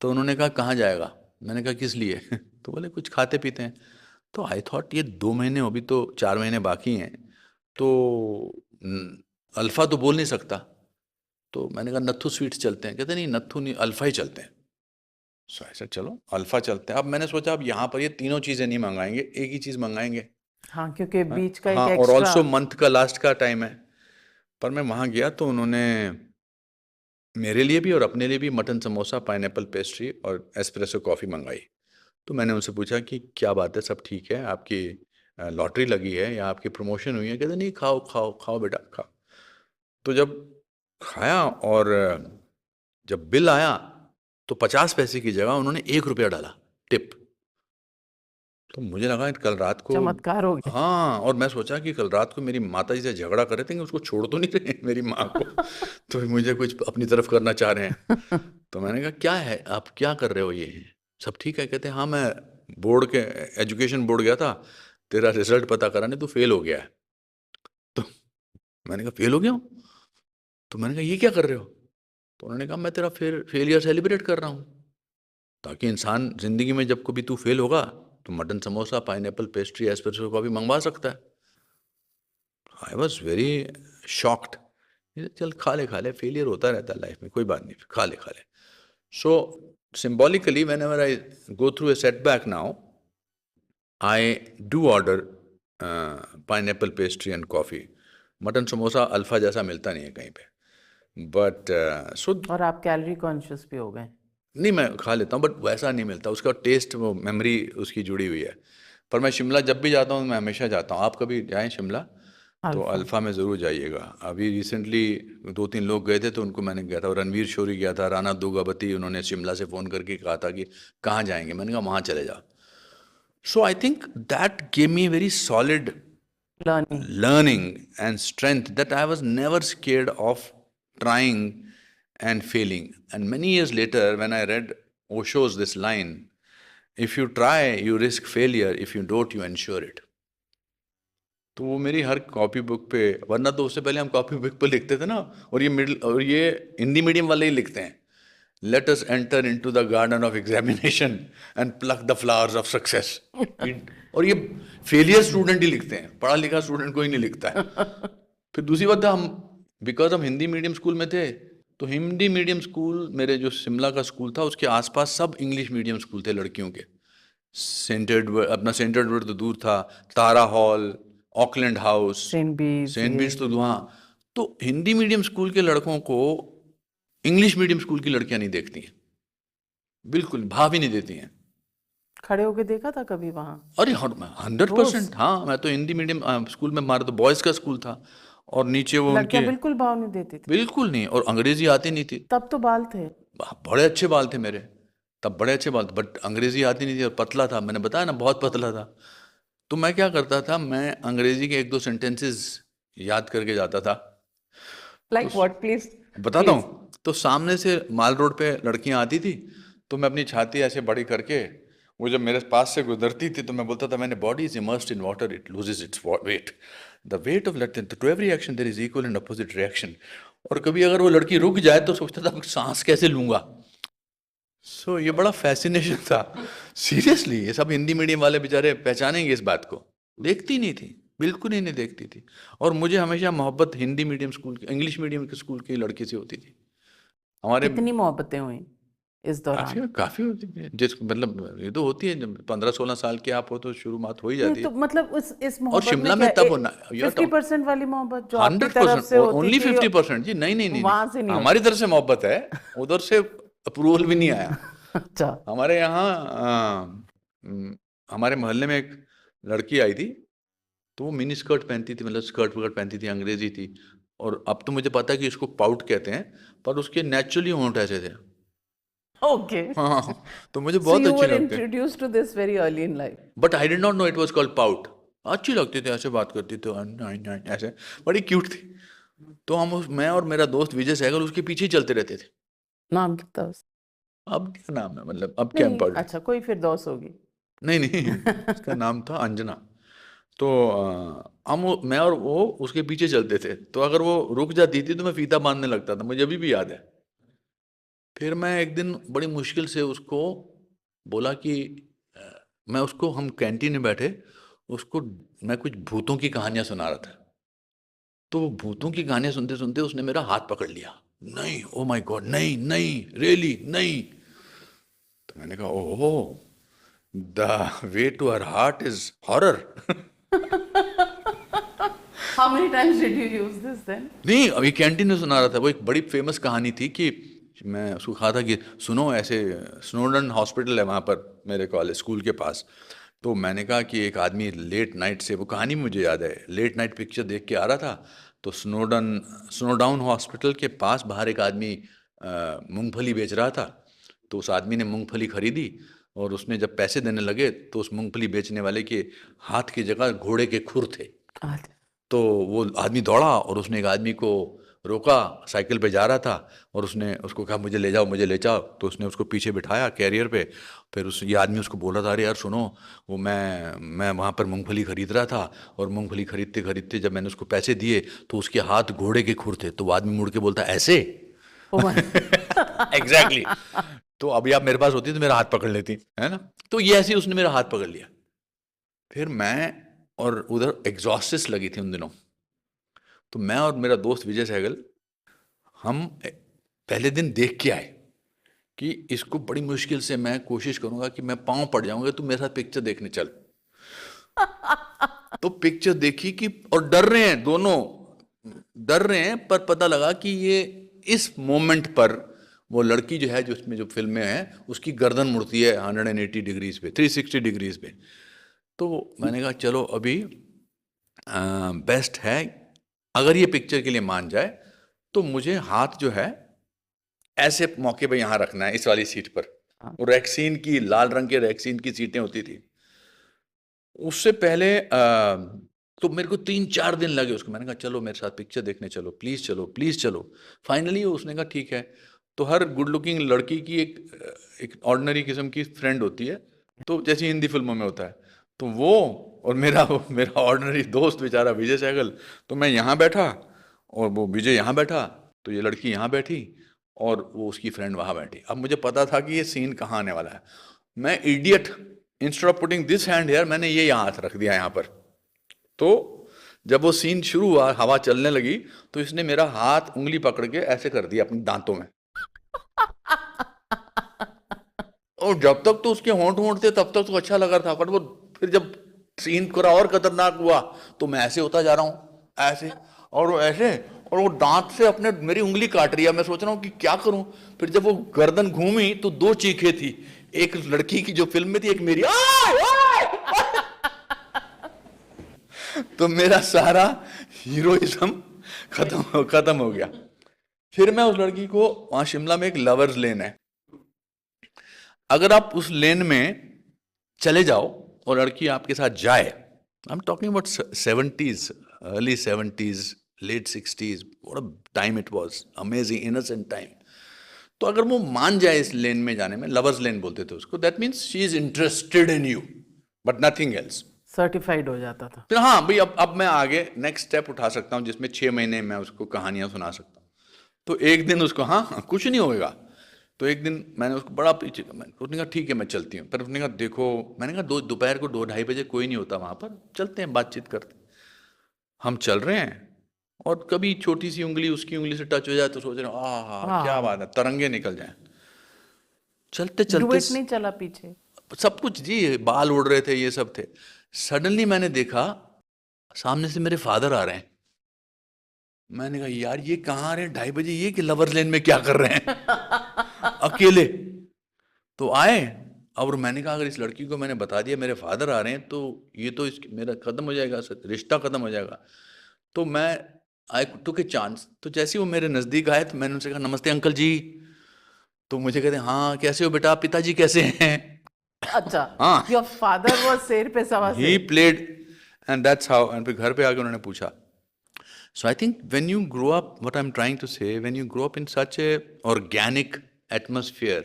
तो उन्होंने कहा कहाँ जाएगा। मैंने कहा किस लिए तो बोले कुछ खाते पीते हैं। तो आई थॉट ये 2 महीने, अभी तो 4 महीने बाकी हैं, तो अल्फ़ा तो बोल नहीं सकता। तो मैंने कहा नत्थू स्वीट्स चलते हैं। कहते नहीं नत्थू नहीं, अल्फ़ा ही चलते हैं। सो ऐसा चलो अल्फ़ा चलते हैं। अब मैंने सोचा अब यहाँ पर ये तीनों चीज़ें नहीं मंगाएंगे, एक ही चीज़ मंगाएंगे। हाँ, क्योंकि हाँ, बीच का एक हाँ, और एक्स्ट्रा। ऑल्सो मंथ का लास्ट का टाइम है। पर मैं वहाँ गया तो उन्होंने मेरे लिए भी और अपने लिए भी मटन समोसा, पाइनएप्पल पेस्ट्री और एस्प्रेसो कॉफ़ी मंगाई। तो मैंने उनसे पूछा कि क्या बात है, सब ठीक है, आपकी लॉटरी लगी है या आपकी प्रमोशन हुई है। कहते नहीं खाओ खाओ खाओ बेटा खाओ। तो जब खाया और जब बिल आया तो 50 पैसे की जगह उन्होंने 1 रुपया डाला टिप। तो मुझे लगा कल रात को, चमत्कार हो गया। हाँ, और मैं सोचा कि कल रात को मेरी माता जी से झगड़ा कर रहे थे कि उसको छोड़ तो नहीं रहे मेरी माँ को, तो मुझे कुछ अपनी तरफ करना चाह रहे हैं। तो मैंने कहा क्या है, आप क्या कर रहे हो, ये सब ठीक है। कहते हैं हाँ मैं बोर्ड के, एजुकेशन बोर्ड गया था, तेरा रिजल्ट पता कराने, तू फेल हो गया है। तो मैंने कहा फेल हो गया हूँ। तो मैंने कहा ये क्या कर रहे हो। तो उन्होंने कहा मैं तेरा फेलियर सेलिब्रेट कर रहा हूँ, ताकि इंसान ज़िंदगी में जब कभी तू फेल होगा तो mutton samosa, pineapple pastry, espresso coffee मंगवा सकता है। आई वॉज वेरी शॉक्ड। चल खा ले, फेलियर होता रहता है लाइफ में, कोई बात नहीं, खा ले। सो symbolically whenever I go through a setback now, I do order pineapple pastry and coffee. Mutton samosa alpha जैसा मिलता नहीं है कहीं पे, बट सो और आप कैलोरी कॉन्शियस भी हो गए। नहीं, मैं खा लेता हूँ बट वैसा नहीं मिलता, उसका टेस्ट, वो मेमोरी उसकी जुड़ी हुई है। पर मैं शिमला जब भी जाता हूँ मैं हमेशा जाता हूँ। आप कभी जाएं शिमला तो अल्फा। अल्फ़ा में ज़रूर जाइएगा। अभी रिसेंटली 2-3 लोग गए थे तो उनको मैंने गया था, और रणवीर शोरी गया था, राणा दुर्गावती, उन्होंने शिमला से फ़ोन करके कहा था कि कहाँ जाएंगे। मैंने कहा वहाँ चले जाओ। So I think that gave me very solid learning. learning and strength that I was never scared of trying and failing. And many years later, when I read Osho's this line, if you try, you risk failure. If you don't, you ensure it. तो वो मेरी हर कॉपी बुक पे, वरना तो उससे पहले हम कॉपी बुक पे लिखते थे ना, और ये हिंदी मीडियम वाले ही लिखते हैं, let us enter into the garden of examination and plug the flowers of success. और ये फेलियर स्टूडेंट ही लिखते हैं, पढ़ा लिखा स्टूडेंट कोई नहीं लिखता है। फिर दूसरी बात है, हम बिकॉज हम हिंदी मीडियम स्कूल में थे तो हिंदी मीडियम स्कूल, मेरे जो शिमला का स्कूल था उसके आसपास सब इंग्लिश मीडियम स्कूल थे लड़कियों के। सेंट एडवर्ड तो दूर था, तारा हॉल, ऑकलैंड हाउस, सेंट बीज, सेंट बीट्स तो वहाँ। तो हिंदी मीडियम स्कूल के लड़कों को इंग्लिश मीडियम स्कूल की लड़कियां नहीं देखती हैं, बिल्कुल भाव ही नहीं देती हैं। खड़े होके देखा था कभी वहाँ? अरे 100%। हाँ, मैं तो हिंदी मीडियम स्कूल में, हमारा तो बॉयज़ का स्कूल था और नीचे वो लड़कियां उनके, बिल्कुल भाव नहीं देती थी? बिल्कुल नहीं, और अंग्रेजी आती नहीं थी। तब तो बाल थे। बड़े अच्छे बाल थे मेरे तब, बड़े अच्छे बाल थे, बट अंग्रेजी आती नहीं थी और पतला था, मैंने बताया ना बहुत पतला था। तो मैं क्या करता था, मैं अंग्रेजी के 1-2 सेंटेंसेस याद करके जाता था। तो लाइक व्हाट, प्लीज? बताता हूँ, तो सामने से माल रोड पे लड़कियां आती थी, तो मैं अपनी छाती ऐसे बड़ी करके, वो जब मेरे पास से गुजरती थी तो मैं बोलता था, मैंने body is immersed in water, it loses its weight, the weight of let to every action there is equal and opposite reaction. और कभी अगर वो लड़की रुक जाए तो सोचता था सांस कैसे लूंगा। सो ये बड़ा फैसिनेशन था। सीरियसली, ये सब हिंदी मीडियम वाले बेचारे पहचानेंगे इस बात को। देखती नहीं थी, बिल्कुल ही नहीं देखती थी। और मुझे हमेशा मोहब्बत Hindi medium school, English medium के स्कूल की लड़की से होती थी। हमारे कितनी मोहब्बतें हुई इस काफी दौरान? काफी होती है, जिस मतलब ये तो होती है, जब 15-16 साल के आप हो तो शुरुआत हो ही नहीं जाती तो है। मतलब इस और मोहब्बत शिमला में में क्या तब होना, 50% वाली मोहब्बत जो आपकी तरफ 100%, से होती ओनली थी 50% जी। नहीं नहीं नहीं वहां से नहीं, नहीं हमारी होती? तरफ से मोहब्बत है, उधर से अप्रूवल भी नहीं आया। अच्छा। हमारे यहाँ हमारे मोहल्ले में एक लड़की आई थी, तो वो मिनी स्कर्ट पहनती थी, मतलब स्कर्ट वगैरह पहनती थी, अंग्रेजी थी। और अब तो मुझे पता है कि इसको पाउट कहते हैं, पर उसके नेचुरली होंठ ऐसे थे। ओके। हाँ हाँ हाँ, तो मुझे सो बहुत यू अच्छी वर लगते हैं, introduced to this very early in life? But I did not know it was called pout. अच्छी लगती थी, ऐसे बात करती थी, ऐसे बड़ी क्यूट थी। तो मैं और मेरा दोस्त विजय सहगल उसके पीछे ही चलते रहते थे। नाम कितना अब क्या नाम है, मतलब अब क्या नहीं, इम्पोर्टेंट। अच्छा कोई फिर दोस्त होगी। नहीं नहीं, उसका नाम था अंजना। तो मैं और वो उसके पीछे चलते थे, तो अगर वो रुक जाती थी तो मैं फीता बांधने लगता था, मुझे अभी भी याद है। फिर मैं एक दिन बड़ी मुश्किल से उसको बोला कि अ, मैं उसको, हम कैंटीन में बैठे, उसको मैं कुछ भूतों की कहानियां सुना रहा था। तो वो भूतों की कहानियां सुनते सुनते उसने मेरा हाथ पकड़ लिया। नहीं, ओ माय गॉड, नहीं नहीं, रियली नहीं। तो मैंने कहा, oh, the way to her heart is horror. How many times did you use this then? नहीं, अभी कैंटीन में सुना रहा था, वो एक बड़ी फेमस कहानी थी कि मैं उसको कहा था कि सुनो, ऐसे स्नोडन हॉस्पिटल है वहाँ पर मेरे कॉलेज स्कूल के पास। तो मैंने कहा कि एक आदमी लेट नाइट से, वो कहानी मुझे याद है, लेट नाइट पिक्चर देख के आ रहा था, तो स्नोडाउन हॉस्पिटल के पास बाहर एक आदमी मूंगफली बेच रहा था। तो उस आदमी ने मूंगफली खरीदी, और उसने जब पैसे देने लगे तो उस मूंगफली बेचने वाले के हाथ की जगह घोड़े के खुर थे। तो वो आदमी दौड़ा और उसने एक आदमी को रोका, साइकिल पे जा रहा था, और उसने उसको कहा, मुझे ले जाओ, मुझे ले जाओ। तो उसने उसको पीछे बिठाया कैरियर पे। फिर ये आदमी उसको बोल रहा था, अरे यार सुनो, वो मैं वहाँ पर मूंगफली खरीद रहा था, और मूंगफली खरीदते खरीदते जब मैंने उसको पैसे दिए तो उसके हाथ घोड़े के खुर थे। तो वो आदमी मुड़ के बोलता, ऐसे? एग्जैक्टली। तो अभी आप मेरे पास होती तो मेरा हाथ पकड़ लेती, है ना। तो ये ऐसे ही उसने मेरा हाथ पकड़ लिया। फिर मैं, और उधर एग्जॉस्टिस लगी थी उन दिनों, तो मैं और मेरा दोस्त विजय सहगल, हम पहले दिन देख के आए कि इसको बड़ी मुश्किल से मैं कोशिश करूंगा कि मैं पाँव पड़ जाऊंगा, तू मेरे साथ पिक्चर देखने चल। तो पिक्चर देखी कि, और डर रहे हैं दोनों, डर रहे हैं, पर पता लगा कि ये इस मोमेंट पर वो लड़की जो है, जो उसमें जो फिल्म में है, उसकी गर्दन मुड़ती है 180 डिग्रीज पे, 360 डिग्रीज पे। तो मैंने कहा चलो अभी बेस्ट है, अगर ये पिक्चर के लिए मान जाए तो मुझे हाथ जो है ऐसे मौके पे यहाँ रखना है, इस वाली सीट पर। वो रैक्सीन की, लाल रंग के रैक्सीन की सीटें होती थी। उससे पहले तो मेरे को 3-4 दिन लगे उसको। मैंने कहा चलो मेरे साथ पिक्चर देखने चलो, प्लीज चलो, प्लीज चलो। फाइनली उसने कहा ठीक है। तो हर गुड लुकिंग लड़की की एक ऑर्डिनरी किस्म की फ्रेंड होती है, तो जैसे हिंदी फिल्मों में होता है। तो वो, और मेरा ऑर्डिनरी दोस्त बेचारा विजय सहगल, तो मैं यहाँ बैठा और वो विजय यहाँ बैठा, तो ये लड़की यहाँ बैठी और वो उसकी फ्रेंड वहाँ बैठी। अब मुझे पता था कि ये सीन कहाँ आने वाला है। मैं idiot, instead of putting this hand hair, मैंने ये यहाँ हाथ रख दिया यहाँ पर। तो जब वो सीन शुरू हुआ, हवा चलने लगी, तो इसने मेरा हाथ उंगली पकड़ के ऐसे कर दिया अपने दांतों में, और जब तक तो उसके होंठ होंठ थे तब तक तो अच्छा लगा था, पर वो फिर जब सीन पूरा और खतरनाक हुआ तो मैं ऐसे होता जा रहा हूँ, ऐसे और वो ऐसे, और वो दांत से अपने मेरी उंगली काट रही है। मैं सोच रहा हूँ कि क्या करूं। फिर जब वो गर्दन घूमी तो दो चीखें थी, एक लड़की की जो फिल्म में थी, एक मेरी, आय, आय! तो मेरा सारा हीरोइज्म खत्म हो गया। फिर मैं उस लड़की को, वहां शिमला में एक लवर्स लेन है, अगर आप उस लेन में चले जाओ और लड़की आपके साथ जाए, I am talking about 70s, early 70s, late 60s, what a time it was, amazing innocent time. तो अगर वो मान जाए इस लेन में जाने में, लवर्स लेन बोलते थे उसको, that means she is interested in you but nothing else. Certified हो जाता था। फिर हाँ भाई, अब मैं आगे नेक्स्ट स्टेप उठा सकता हूँ जिसमें 6 महीने मैं उसको कहानियां सुना सकता हूँ। तो एक दिन उसको, हाँ कुछ नहीं होएगा, तो एक दिन मैंने उसको बड़ा पीछे, उसने कहा ठीक है मैं चलती हूँ, पर उसने कहा देखो, मैंने कहा दोपहर को 2-2:30 बजे कोई नहीं होता वहाँ पर, चलते हैं बातचीत करते हैं। हम चल रहे हैं और कभी छोटी सी उंगली उसकी उंगली से टच हो जाए तो सोच रहे हो क्या हाँ, बात है, तरंगे निकल जाए। चलते चलते डुएट नहीं चला पीछे। सब कुछ जी, बाल उड़ रहे थे, ये सब थे। सडनली मैंने देखा सामने से मेरे फादर आ रहे हैं। मैंने कहा यार ये कहाँ आ रहे हैं 2:30 बजे, ये कि लवर्स लेन में क्या कर रहे हैं अकेले। तो आए, और मैंने कहा अगर इस लड़की को मैंने बता दिया मेरे फादर आ रहे हैं तो ये तो मेरा खत्म हो जाएगा, रिश्ता खत्म हो जाएगा। तो मैं, आई टुक ए चांस। तो जैसे ही वो मेरे नज़दीक आए तो मैंने उनसे कहा नमस्ते अंकल जी। तो मुझे कहते हैं हाँ कैसे हो बेटा, पिताजी कैसे हैं। अच्छा, हाँ, योर फादर वाज शेर पे सवा ही शेर। Played, and that's how. And फिर घर पे आके उन्होंने पूछा। So I think when you grow up, what I'm trying to say, when you grow up in such a organic atmosphere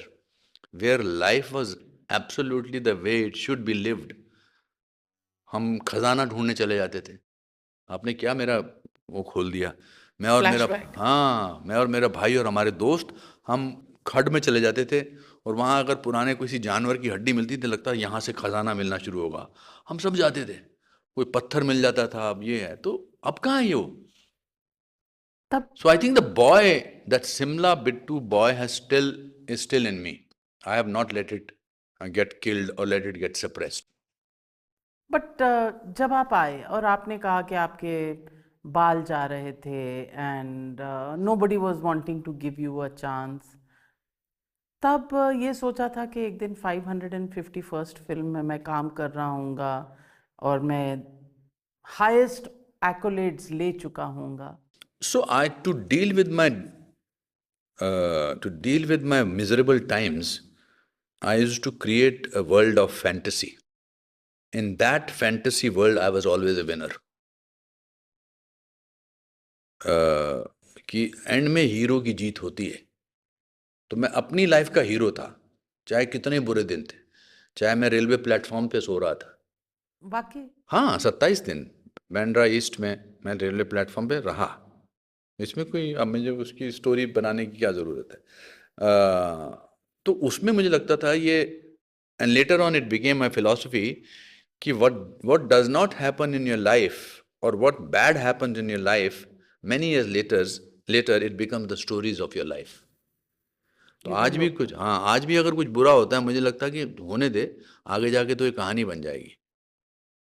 where life was absolutely the way it should be lived, हम खजाना ढूंढने चले जाते थे। आपने क्या मेरा वो खोल दिया। मैं और मेरा, फ्लैशबैक। हाँ, मैं और मेरा भाई और हमारे दोस्त, हम खड्ड में चले जाते थे, और वहाँ अगर पुराने किसी जानवर की हड्डी मिलती थी, लगता यहाँ से खजाना मिलना शुरू होगा। हम सब जाते थे, कोई पत्थर मिल जाता था। अब ये है तो अब कहाँ है ये वो। तब So I think the boy, that Simla Bittu boy is still in me. I have not let it get killed or let it get suppressed. But जब आप आए और आपने कहा कि आपके बाल जा रहे थे and nobody was wanting to give you a chance, तब ये सोचा था कि एक दिन 551st फिल्म में मैं काम कर रहा हूँगा और मैं हाईएस्ट एक्कोलेड्स ले चुका हूँगा। So I to deal with my miserable times, I used to create a world of fantasy. In that fantasy world, I was always a winner. कि एंड में हीरो की जीत होती है। तो मैं अपनी लाइफ का हीरो था, चाहे कितने बुरे दिन थे, चाहे मैं रेलवे प्लेटफॉर्म पे सो रहा था। वाकई। हाँ, 27 दिन बांद्रा ईस्ट में मैं रेलवे प्लेटफॉर्म पे रहा। इसमें कोई, अब मुझे उसकी स्टोरी बनाने की क्या ज़रूरत है। तो उसमें मुझे लगता था ये, and later on it became my philosophy, कि what does not happen in your life or what bad happens in your life, many years later it becomes the stories of your life. तो आज भी कुछ, हाँ आज भी अगर कुछ बुरा होता है, मुझे लगता है कि होने दे, आगे जाके तो ये कहानी बन जाएगी।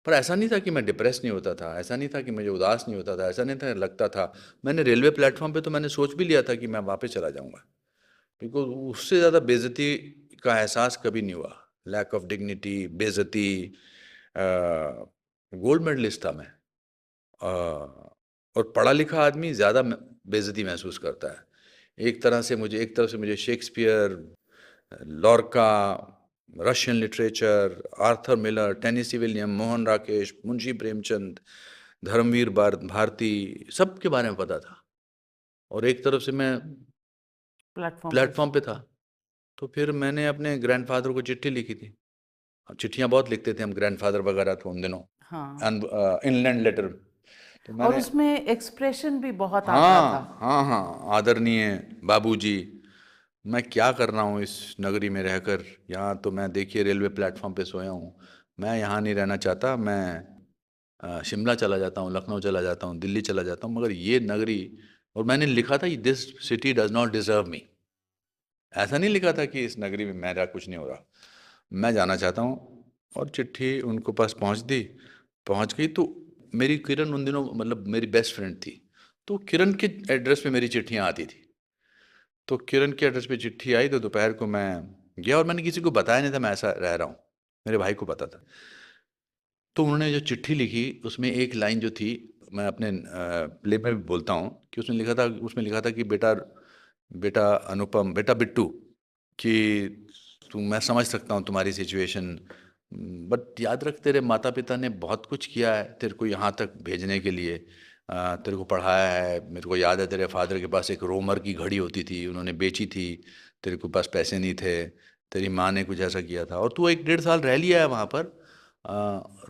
पर ऐसा नहीं था कि मैं डिप्रेस नहीं होता था, ऐसा नहीं था कि मुझे उदास नहीं होता था, ऐसा नहीं था लगता था। मैंने रेलवे प्लेटफॉर्म पे तो मैंने सोच भी लिया था कि मैं वापस चला जाऊंगा, बिकॉज उससे ज़्यादा बेइज्जती का एहसास कभी नहीं हुआ। लैक ऑफ डिग्निटी, बेइज्जती। गोल्ड मेडलिस्ट था मैं, और पढ़ा लिखा आदमी ज़्यादा बेइज्जती महसूस करता है। एक तरफ से मुझे Shakespeare, Lorca, Russian literature, Arthur Miller, Tennessee William, Mohan Rakesh, Munshi Premchand, Dharamvir Bharati, सब के बारे में पता था। और एक तरफ से मैं प्लेटफॉर्म पे था। तो फिर मैंने अपने ग्रैंडफादर को चिट्ठी लिखी थी। चिट्ठियाँ बहुत लिखते थे हम, ग्रैंडफादर वगैरह थे उन दिनों, हाँ, इनलैंड लेटर। तो और मैंने, उसमें एक्सप्रेशन भी बहुत आता था। हाँ हाँ हाँ, आदरणीय बाबूजी, मैं क्या कर रहा हूँ इस नगरी में रहकर। यहाँ तो मैं देखिए रेलवे प्लेटफॉर्म पे सोया हूँ, मैं यहाँ नहीं रहना चाहता। मैं शिमला चला जाता हूँ, लखनऊ चला जाता हूँ, दिल्ली चला जाता हूँ, मगर ये नगरी, और मैंने लिखा था this city does not deserve me. ऐसा नहीं लिखा था कि इस नगरी में मेरा कुछ नहीं हो रहा, मैं जाना चाहता हूँ। और चिट्ठी उनको पास पहुँच दी, पहुँच गई तो मेरी किरण उन दिनों मतलब मेरी बेस्ट फ्रेंड थी, तो किरण के एड्रेस पे मेरी चिट्ठियाँ आती थी। तो किरण के एड्रेस पे चिट्ठी आई तो दोपहर को मैं गया, और मैंने किसी को बताया नहीं था मैं ऐसा रह रहा हूँ, मेरे भाई को पता था। तो उन्होंने जो चिट्ठी लिखी उसमें एक लाइन जो थी, मैं अपने प्ले में भी बोलता हूँ कि उसमें लिखा था कि बेटा बेटा अनुपम, बेटा बिट्टू, कि मैं समझ सकता हूँ तुम्हारी सिचुएशन, बट याद रख तेरे माता पिता ने बहुत कुछ किया है तेरे को यहाँ तक भेजने के लिए, तेरे को पढ़ाया है। मेरे को याद है तेरे फादर के पास एक रोमर की घड़ी होती थी, उन्होंने बेची थी, तेरे को पास पैसे नहीं थे, तेरी माँ ने कुछ ऐसा किया था, और तू 1 डेढ़ साल रह लिया है वहाँ पर।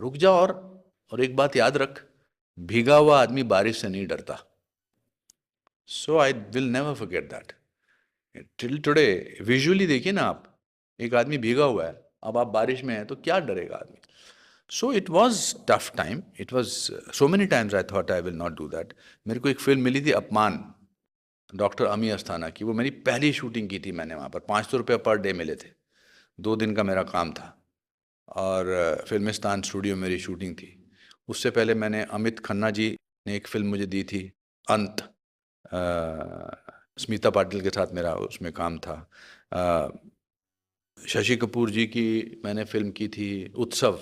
रुक जा, और एक बात याद रख, भीगा हुआ आदमी बारिश से नहीं डरता। So I will never forget that till today. Visually देखिए ना आप, एक आदमी भीगा हुआ है, अब आप बारिश में हैं तो क्या डरेगा आदमी। So it was tough time, it was so many times I thought I will not do that. मेरे को एक फिल्म मिली थी अपमान, डॉक्टर अमी अस्थाना की, वो मेरी पहली शूटिंग की थी मैंने वहाँ पर, 500 रुपये पर डे मिले थे, 2 दिन का मेरा काम था, और फिल्मिस्तान स्टूडियो में मेरी शूटिंग थी। उससे पहले मैंने अमित खन्ना जी ने एक फिल्म मुझे दी थी, अंत, स्मिता पाटिल के साथ मेरा उसमें काम था। अ, शशि कपूर जी की मैंने फिल्म की थी उत्सव,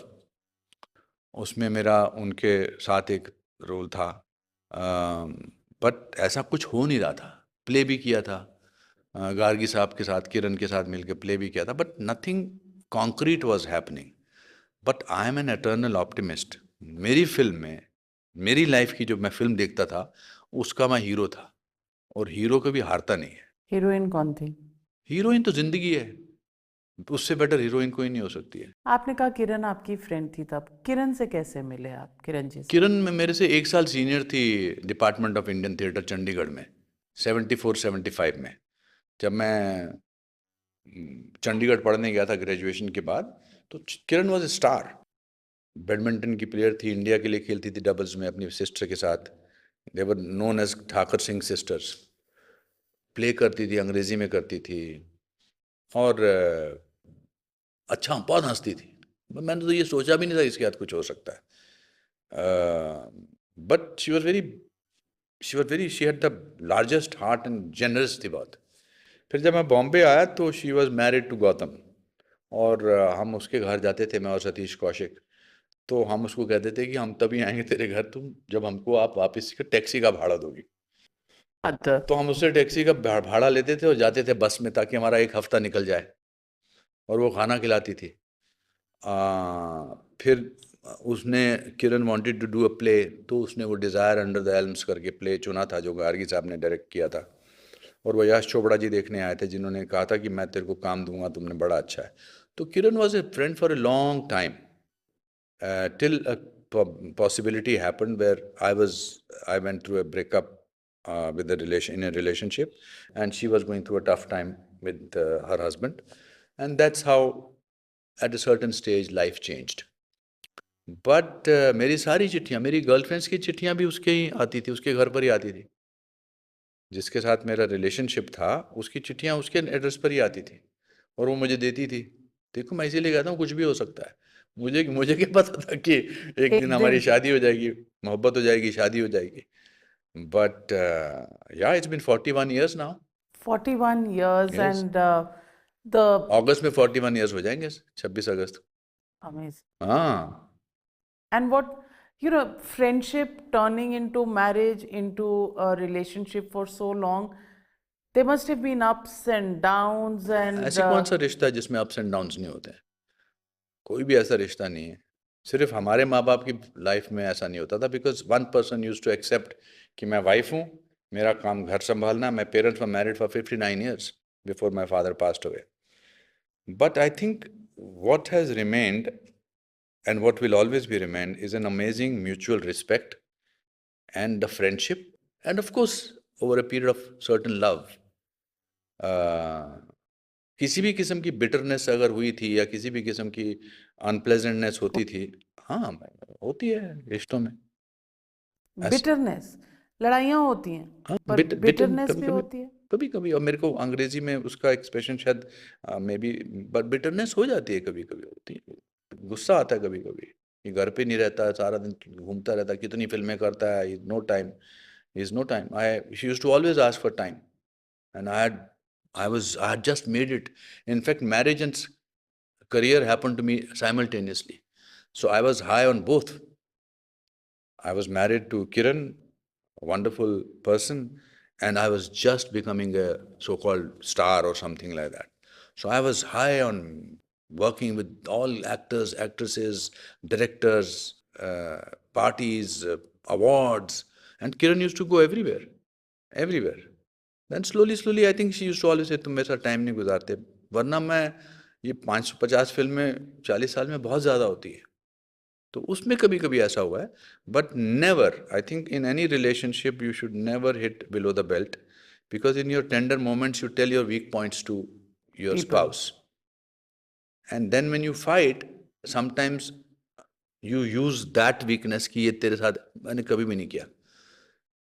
उसमें मेरा उनके साथ एक रोल था, बट ऐसा कुछ हो नहीं रहा था। प्ले भी किया था, गार्गी साहब के साथ, किरण के साथ मिलकर प्ले भी किया था, but nothing concrete was happening. But I am an eternal optimist. मेरी फिल्म में, मेरी लाइफ की जो मैं फिल्म देखता था उसका मैं हीरो था, और हीरो कभी हारता नहीं है। हीरोइन कौन थी? हीरोइन तो जिंदगी है, उससे बेटर हीरोइन कोई नहीं हो सकती है। आपने कहा किरण आपकी फ्रेंड थी, तब किरण से कैसे मिले आप, किरण जी से? किरण में मेरे से 1 साल सीनियर थी, department of Indian theatre Chandigarh में, 74-75 में, जब मैं चंडीगढ़ पढ़ने गया था ग्रेजुएशन के बाद। तो Kiran was A star, badminton की प्लेयर थी, इंडिया के लिए खेलती थी डबल्स में अपनी सिस्टर के साथ, they were known as Thakar Singh sisters. Play करती थी, अंग्रेजी में करती थी, और अच्छा बहुत हंसती थी। मैंने तो ये सोचा भी नहीं था इसके साथ कुछ हो सकता है, but she had the largest heart and generous थी बहुत। फिर जब मैं बॉम्बे आया तो she was married to Gautam, और हम उसके घर जाते थे, मैं और सतीश कौशिक। तो हम उसको कहते थे कि हम तभी आएंगे तेरे घर तुम जब हमको आप वापस टैक्सी का भाड़ा दोगी। अच्छा। तो हम उससे टैक्सी का भाड़ा लेते थे और जाते थे बस में, ताकि हमारा एक हफ्ता निकल जाए, और वो खाना खिलाती थी। फिर उसने, Kiran wanted to do a play, तो उसने वो डिज़ायर अंडर द एल्म्स करके प्ले चुना था, जो गार्गी साहब ने डायरेक्ट किया था, और वो यश चोपड़ा जी देखने आए थे, जिन्होंने कहा था कि मैं तेरे को काम दूंगा, तुमने बड़ा अच्छा है। तो Kiran was a friend for a long time, till a possibility happened where I went through a breakup with a relation in a relationship, and she was going through a tough time with her husband, and that's how at a certain stage life changed. But मेरी सारी चिट्ठियाँ, मेरी गर्लफ्रेंड्स की चिट्ठियाँ भी उसके ही आती थी, उसके घर पर ही आती थी, जिसके साथ मेरा रिलेशनशिप था उसकी चिट्ठियाँ उसके एड्रेस पर ही आती थी, और वो मुझे देती थी। देखो मैं इसीलिए कहता हूँ कुछ भी हो सकता है। मुझे मुझे क्या पता था कि एक एक दिन हमारी दिन। शादी हो जाएगी, मोहब्बत हो जाएगी, शादी हो जाएगी। बट या it's been 41 years now. 41 years yes, and the अगस्त में 41 years हो जाएंगे, 26 अगस्त को। amazing. हाँ, And what, friendship turning into marriage, into a relationship for so long, there must have been ups and downs and ऐसी कौन सा रिश्ता है जिसमें अप्स एंड डाउन्स नहीं होते हैं? कोई भी ऐसा रिश्ता नहीं है। सिर्फ हमारे माँ बाप की लाइफ में ऐसा नहीं होता था, because one person use to accept कि मैं वाइफ हूँ, मेरा काम घर संभालना। My parents were married for 59 years before my father passed away. But I think what has remained and what will always be remained is an amazing mutual respect and the friendship, and of course over a period of certain love. Uh, किसी भी किस्म की बिटरनेस अगर हुई थी या किसी भी किस्म की अनप्लेजेंटनेस होती थी, हाँ होती है रिश्तों में ऐसे। बिटरनेस, लड़ाइयाँ होती हैं, हाँ, पर बिट बिटन बिटरनेस कभी भी कभी, होती है। कभी कभी, और मेरे को अंग्रेजी में उसका एक्सप्रेशन शायद मे बी, बट बिटरनेस हो जाती है, कभी कभी होती है, गुस्सा आता है कभी कभी कि घर पे नहीं रहता है, सारा दिन घूमता रहता है, कितनी फिल्में करता है, no time, is no time. I she used to always ask for time, and I had just made it. In fact, marriage and career happened to me simultaneously, so I was high on both. I was married to Kiran, a wonderful person, and I was just becoming a so-called star or something like that. So I was high on working with all actors, actresses, directors, parties, awards, and Kiran used to go everywhere, everywhere. Then slowly, I think she used to always say, तुम मेरे साथ टाइम नहीं गुजारते, वरना मैं ये 550 फिल्में 40 साल में बहुत ज़्यादा होती है। तो उसमें कभी कभी ऐसा हुआ है, but never, I think in any relationship you should never hit below the belt, because in your tender moments you tell your weak points to your people. Spouse, and then when you fight sometimes you use that weakness कि ये तेरे साथ मैंने कभी भी नहीं किया,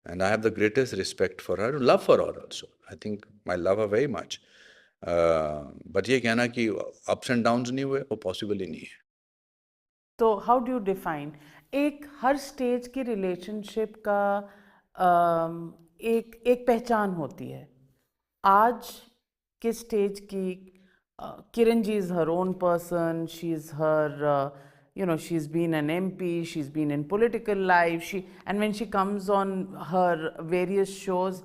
and I have the greatest respect for her, love for her also, I think I love her very much, but ये कहना कि अप्स एंड डाउन्स नहीं हुए वो पॉसिबल ही नहीं है। तो हाउ डू यू डिफाइन, एक हर स्टेज की रिलेशनशिप का एक एक पहचान होती है। आज के स्टेज की Kiran ji is her own person, she is her, you know, she's been an MP, she's been in political life, and when she comes on her various shows,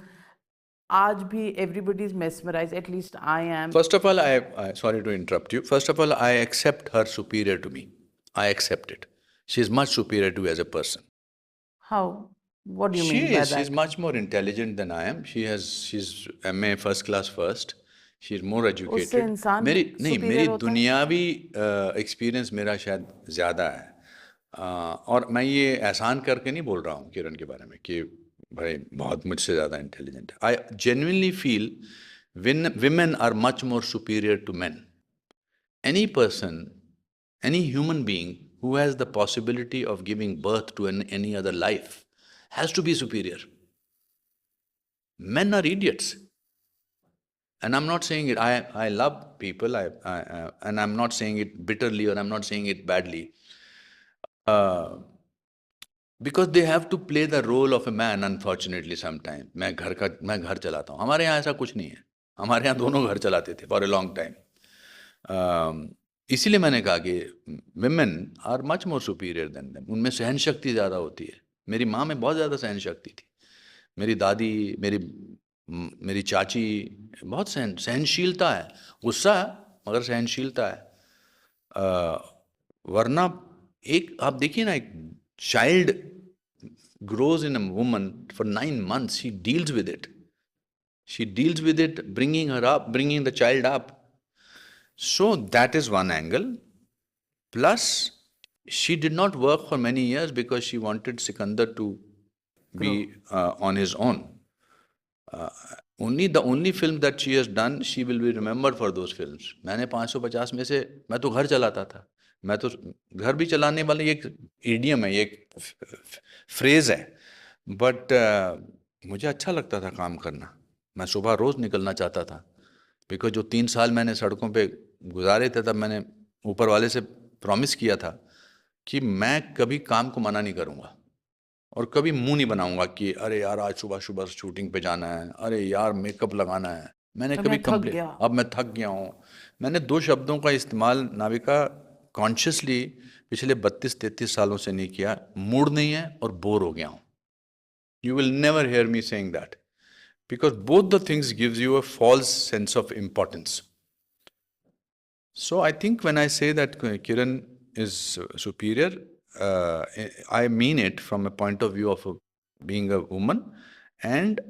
आज भी everybody is mesmerized, at least I am. First of all, I sorry to interrupt you. First of all, I accept her superior to me. I accept it. She is much superior to me as a person. How? What do you She mean by is. She's that? much more intelligent than I am. She's MA first class first. She's more उससे educated. इंसान मेरी नहीं, मेरी सुपीरियर होता है? दुनियावी एक्सपीरियंस मेरा शायद ज़्यादा है, और मैं ये एहसान करके नहीं बोल रहा हूँ किरण के बारे में कि भाई बहुत मुझसे ज़्यादा इंटेलिजेंट है। I genuinely feel women are much more superior to men. Any person, any human being who has the possibility of giving birth to any other life has to be superior. Men are idiots. And I'm not saying it, I love people, and I'm not saying it bitterly or I'm not saying it badly. Because they have to play the role of a man, unfortunately, sometimes. मैं घर चलाता हूँ, हमारे यहाँ ऐसा कुछ नहीं है, हमारे यहाँ दोनों घर चलाते थे फॉर ए लॉन्ग टाइम। इसीलिए मैंने कहा कि women are much more superior than them, उनमें सहन शक्ति ज़्यादा होती है। मेरी माँ में बहुत ज़्यादा सहन शक्ति थी, मेरी दादी, मेरी चाची, बहुत सहनशीलता है, गुस्सा है मगर सहनशीलता है। वरना एक आप देखिए ना, एक child grows in a woman for 9 months, she deals with it. She deals with it, bringing her up, bringing the child up. So that is one angle. Plus, she did not work for many years because she wanted Sikandar to be on his own. The only film that she has done, she will be remembered for those films. मैंने 550 में से, मैं तो घर चलाता था, मैं तो घर भी चलाने वाली एक इडियम है, ये एक फ्रेज है, बट मुझे अच्छा लगता था काम करना। मैं सुबह रोज़ निकलना चाहता था, बिकॉज जो 3 साल मैंने सड़कों पे गुजारे थे, तब मैंने ऊपर वाले से प्रॉमिस किया था कि मैं कभी काम को मना नहीं करूँगा और कभी मुंह नहीं बनाऊंगा कि अरे यार आज सुबह सुबह शूटिंग पे जाना है, अरे यार मेकअप लगाना है। मैंने कभी मैं थक कंप्लेन, गया। अब मैं थक गया हूँ। मैंने 2 शब्दों का इस्तेमाल नाविका कॉन्शियसली पिछले 32-33 सालों से नहीं किया, मूड नहीं है और बोर हो गया हूँ। You will never hear me saying that, because both the things gives you a false sense of importance. So I think when I say that Kiran is superior, I mean it from a point of view of being a woman, and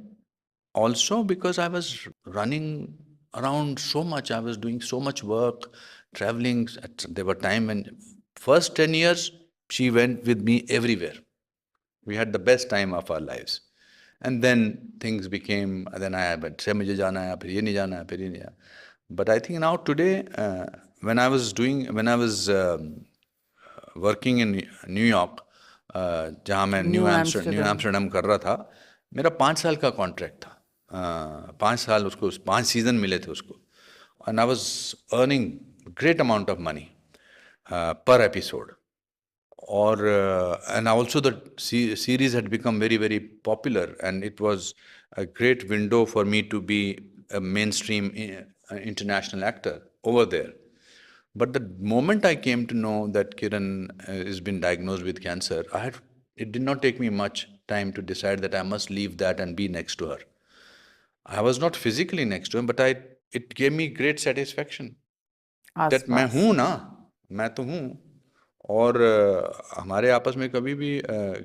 also because I was running around so much, I was doing so much work, traveling. There were time when first 10 years she went with me everywhere. We had the best time of our lives. And then things became, then I had, say मुझे जाना है, फिर ये नहीं जाना है, फिर ये नहीं जाना. But I think now today, when I was working in New York, जहाँ मैं न्यू एम्स्टर्डम कर रहा था, मेरा 5 साल का कॉन्ट्रैक्ट था. 5 साल उसको, 5 सीजन मिले थे उसको. And I was earning great amount of money per episode. Or and also the series had become very, very popular, and it was a great window for me to be a mainstream international actor over there. But the moment I came to know that Kiran has been diagnosed with cancer, it did not take me much time to decide that I must leave that and be next to her. I was not physically next to him, but it gave me great satisfaction that मैं हूँ ना, मैं तो हूँ. और हमारे आपस में कभी भी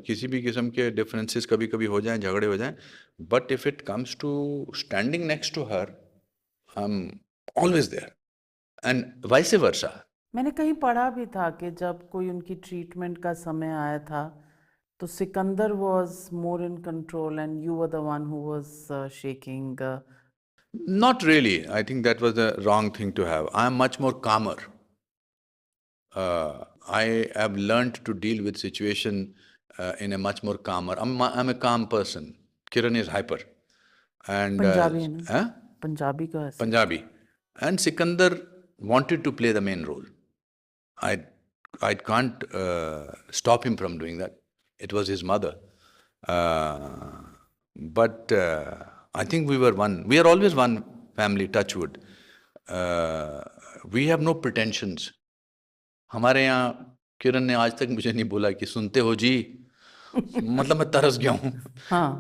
किसी भी किस्म के डिफरेंसेस कभी कभी हो जाएं, झगड़े हो जाएं, but if it comes to standing next to her, I am always there, and vice versa. मैंने कहीं पढ़ा भी था कि जब कोई उनकी ट्रीटमेंट का समय आया था तो Sikandar was more in control and you were the one who was shaking. Not really. I think that was the wrong thing to have. I am much more calmer. I have learned to deal with situation in a much more calmer. I'm a calm person. Kiran is hyper. And Punjabi है ना? पंजाबी का है. Punjabi. And Sikandar wanted to play the main role. I can't stop him from doing that. It was his mother. But I think we were one. We are always one family, touch wood. We have no pretensions. हमारे यहाँ किरण ने आज तक मुझे नहीं बोला कि सुनते हो जी. मतलब मैं तरस गया हूँ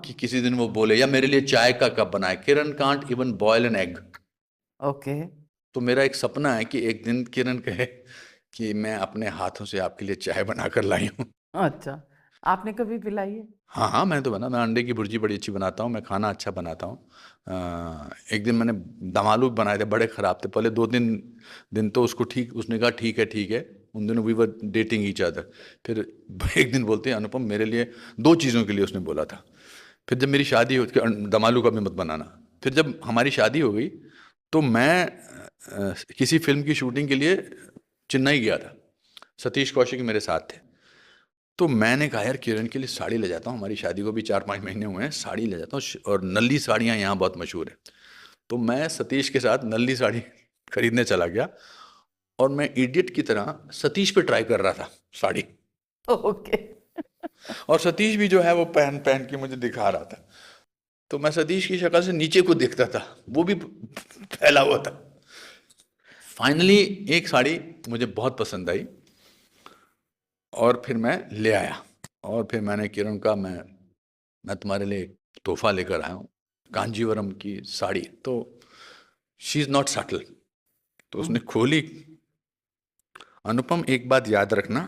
कि किसी दिन वो बोले या मेरे लिए चाय का कप बनाए. Kiran can't even boil an egg. Okay. तो मेरा एक सपना है कि एक दिन किरण कहे कि मैं अपने हाथों से आपके लिए चाय बनाकर लाई हूँ. अच्छा, आपने कभी पिलाई है? हाँ, मैं तो मैं अंडे की भुर्जी बड़ी अच्छी बनाता हूँ, मैं खाना अच्छा बनाता हूँ. एक दिन मैंने दम आलू बनाए थे, बड़े ख़राब थे. पहले 2-3 दिन तो उसने कहा ठीक है. उन दिनों we were dating each other. फिर एक दिन बोलते हैं अनुपम मेरे लिए 2 चीज़ों के लिए उसने बोला था. फिर जब मेरी शादी हो, दम आलू का भी मत बनाना. फिर जब हमारी शादी हो गई तो मैं किसी फिल्म की शूटिंग के लिए चेन्नई गया था. सतीश कौशिक मेरे साथ थे. तो मैंने कहा यार किरण के लिए साड़ी ले जाता हूँ, हमारी शादी को भी 4-5 महीने हुए हैं, साड़ी ले जाता हूँ. और नल्ली साड़ियाँ यहाँ बहुत मशहूर है. तो मैं सतीश के साथ नल्ली साड़ी खरीदने चला गया और मैं इडियट की तरह सतीश पे ट्राई कर रहा था साड़ी. ओके. और सतीश भी जो है वो पहन के मुझे दिखा रहा था. तो मैं सतीश की शक्ल से नीचे को देखता था, वो भी फैला हुआ था. फाइनली एक साड़ी मुझे बहुत पसंद आई और फिर मैं ले आया. और फिर मैंने किरण का मैं तुम्हारे लिए एक तोहफा लेकर आया हूँ, कांजीवरम की साड़ी. तो शी इज़ नॉट सटल. तो उसने खोली. अनुपम एक बात याद रखना,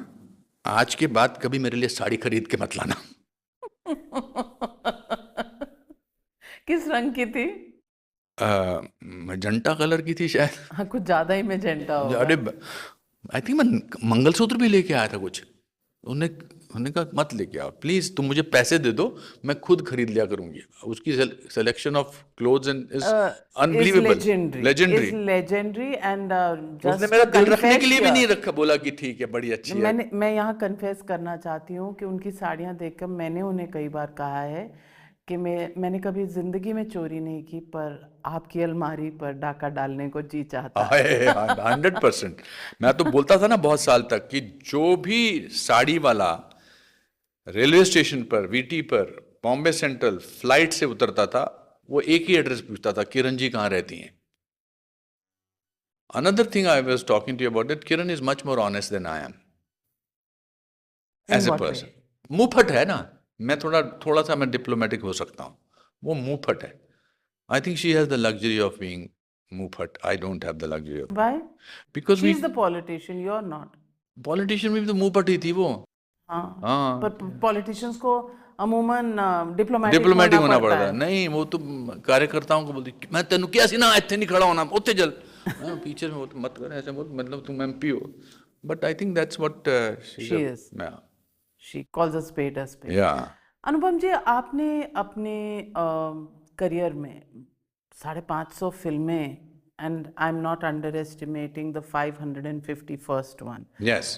आज के बाद कभी मेरे लिए साड़ी खरीद के मत लाना. किस रंग की थी? मजेंटा कलर की थी शायद. हाँ, कुछ ज्यादा ही मजेंटा होगा. अरे आई थिंक मैं मंगलसूत्र भी लेके आया था कुछ. उन्होंने कहा मत लेके आओ प्लीज, तुम मुझे पैसे दे दो, मैं खुद खरीद लिया करूंगी. उसकी selection of clothes and is unbelievable, legendary. And उसने मेरा दिल रखने के लिए भी नहीं रखा, बोला कि ठीक है बड़ी अच्छी है. मैं यहाँ कन्फेस करना चाहती हूँ कि उनकी साड़ियाँ देखकर मैंने उन्हें कई बार कहा है कि मैंने कभी जिंदगी में चोरी नहीं की, पर आपकी अलमारी पर डाका डालने को जी चाहता है. 100%. मैं तो बोलता था ना बहुत साल तक कि जो भी साड़ी वाला रेलवे स्टेशन पर, वीटी पर, बॉम्बे सेंट्रल फ्लाइट से उतरता था, वो एक ही एड्रेस पूछता था, किरण जी कहाँ रहती हैं. Another thing I was talking to you about it, Kiran is much more honest than I am as a person. मुंहफट है ना. मैं थोड़ा सा मैं डिप्लोमेटिक हो सकता हूँ, वो मुंहफट है. I think she has the luxury of being मुंहफट. I don't have the luxury of. Why? Because she is the politician, you're not. Politician में भी तो मुंहफट ही थी वो. हाँ. पर पॉलिटिशियंस को अमूमन डिप्लोमेटिक होना पड़ता है. नहीं, वो तो कार्यकर्ताओं को बोलती मैं तेनू क्या सी ना इतने नहीं खड़ा होना, उत्ते चल. पीछे में मत कर ऐसे, मतलब तुम एमपी हो. But I think that's what she is. She calls a spade a spade. Anupam ji, आपने अपने करियर में 550 फिल्में and I'm not underestimating the 551st one. Yes.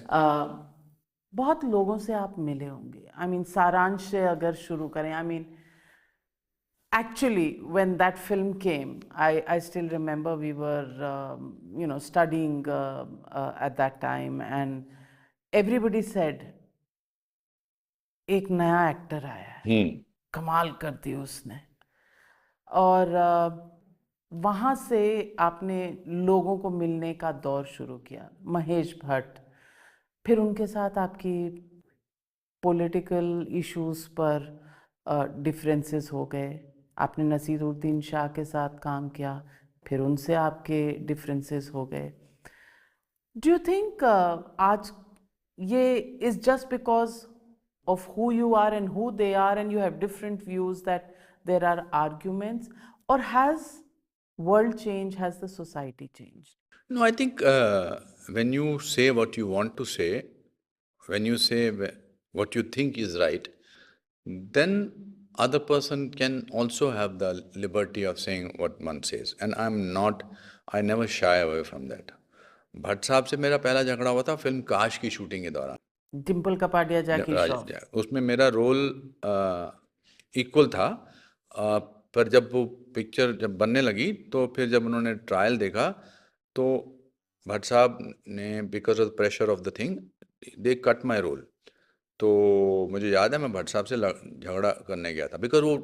बहुत लोगों से आप मिले होंगे. I mean, सारांश से अगर शुरू करें, I mean, actually, when that film came, I still remember we were, studying at that time, and everybody said, एक नया एक्टर आया है, कमाल कर दी उसने. और वहाँ से आपने लोगों को मिलने का दौर शुरू किया. महेश भट्ट, फिर उनके साथ आपकी पॉलिटिकल इश्यूज पर डिफरेंसेस हो गए. आपने नसीरुद्दीन शाह के साथ काम किया, फिर उनसे आपके डिफरेंसेस हो गए. डू यू थिंक आज ये is just because of who you are and who they are, and you have different views, that there are arguments, or has world changed, has the society changed? No, I think when you say what you want to say, when you say what you think is right, then other person can also have the liberty of saying what one says. And I never shy away from that. Bhatt साहब से मेरा पहला झगड़ा हुआ था फिल्म काश की शूटिंग के दौरान. डिम्पल कपाडिया जैकी श्रॉफ, उसमें मेरा रोल इक्वल था. पर जब वो पिक्चर जब बनने लगी तो फिर जब उन्होंने ट्रायल देखा तो भट्ट साहब ने, because of the pressure of the thing, they cut my role. तो मुझे याद है मैं भट्ट साहब से झगड़ा करने गया था, बिकॉज वो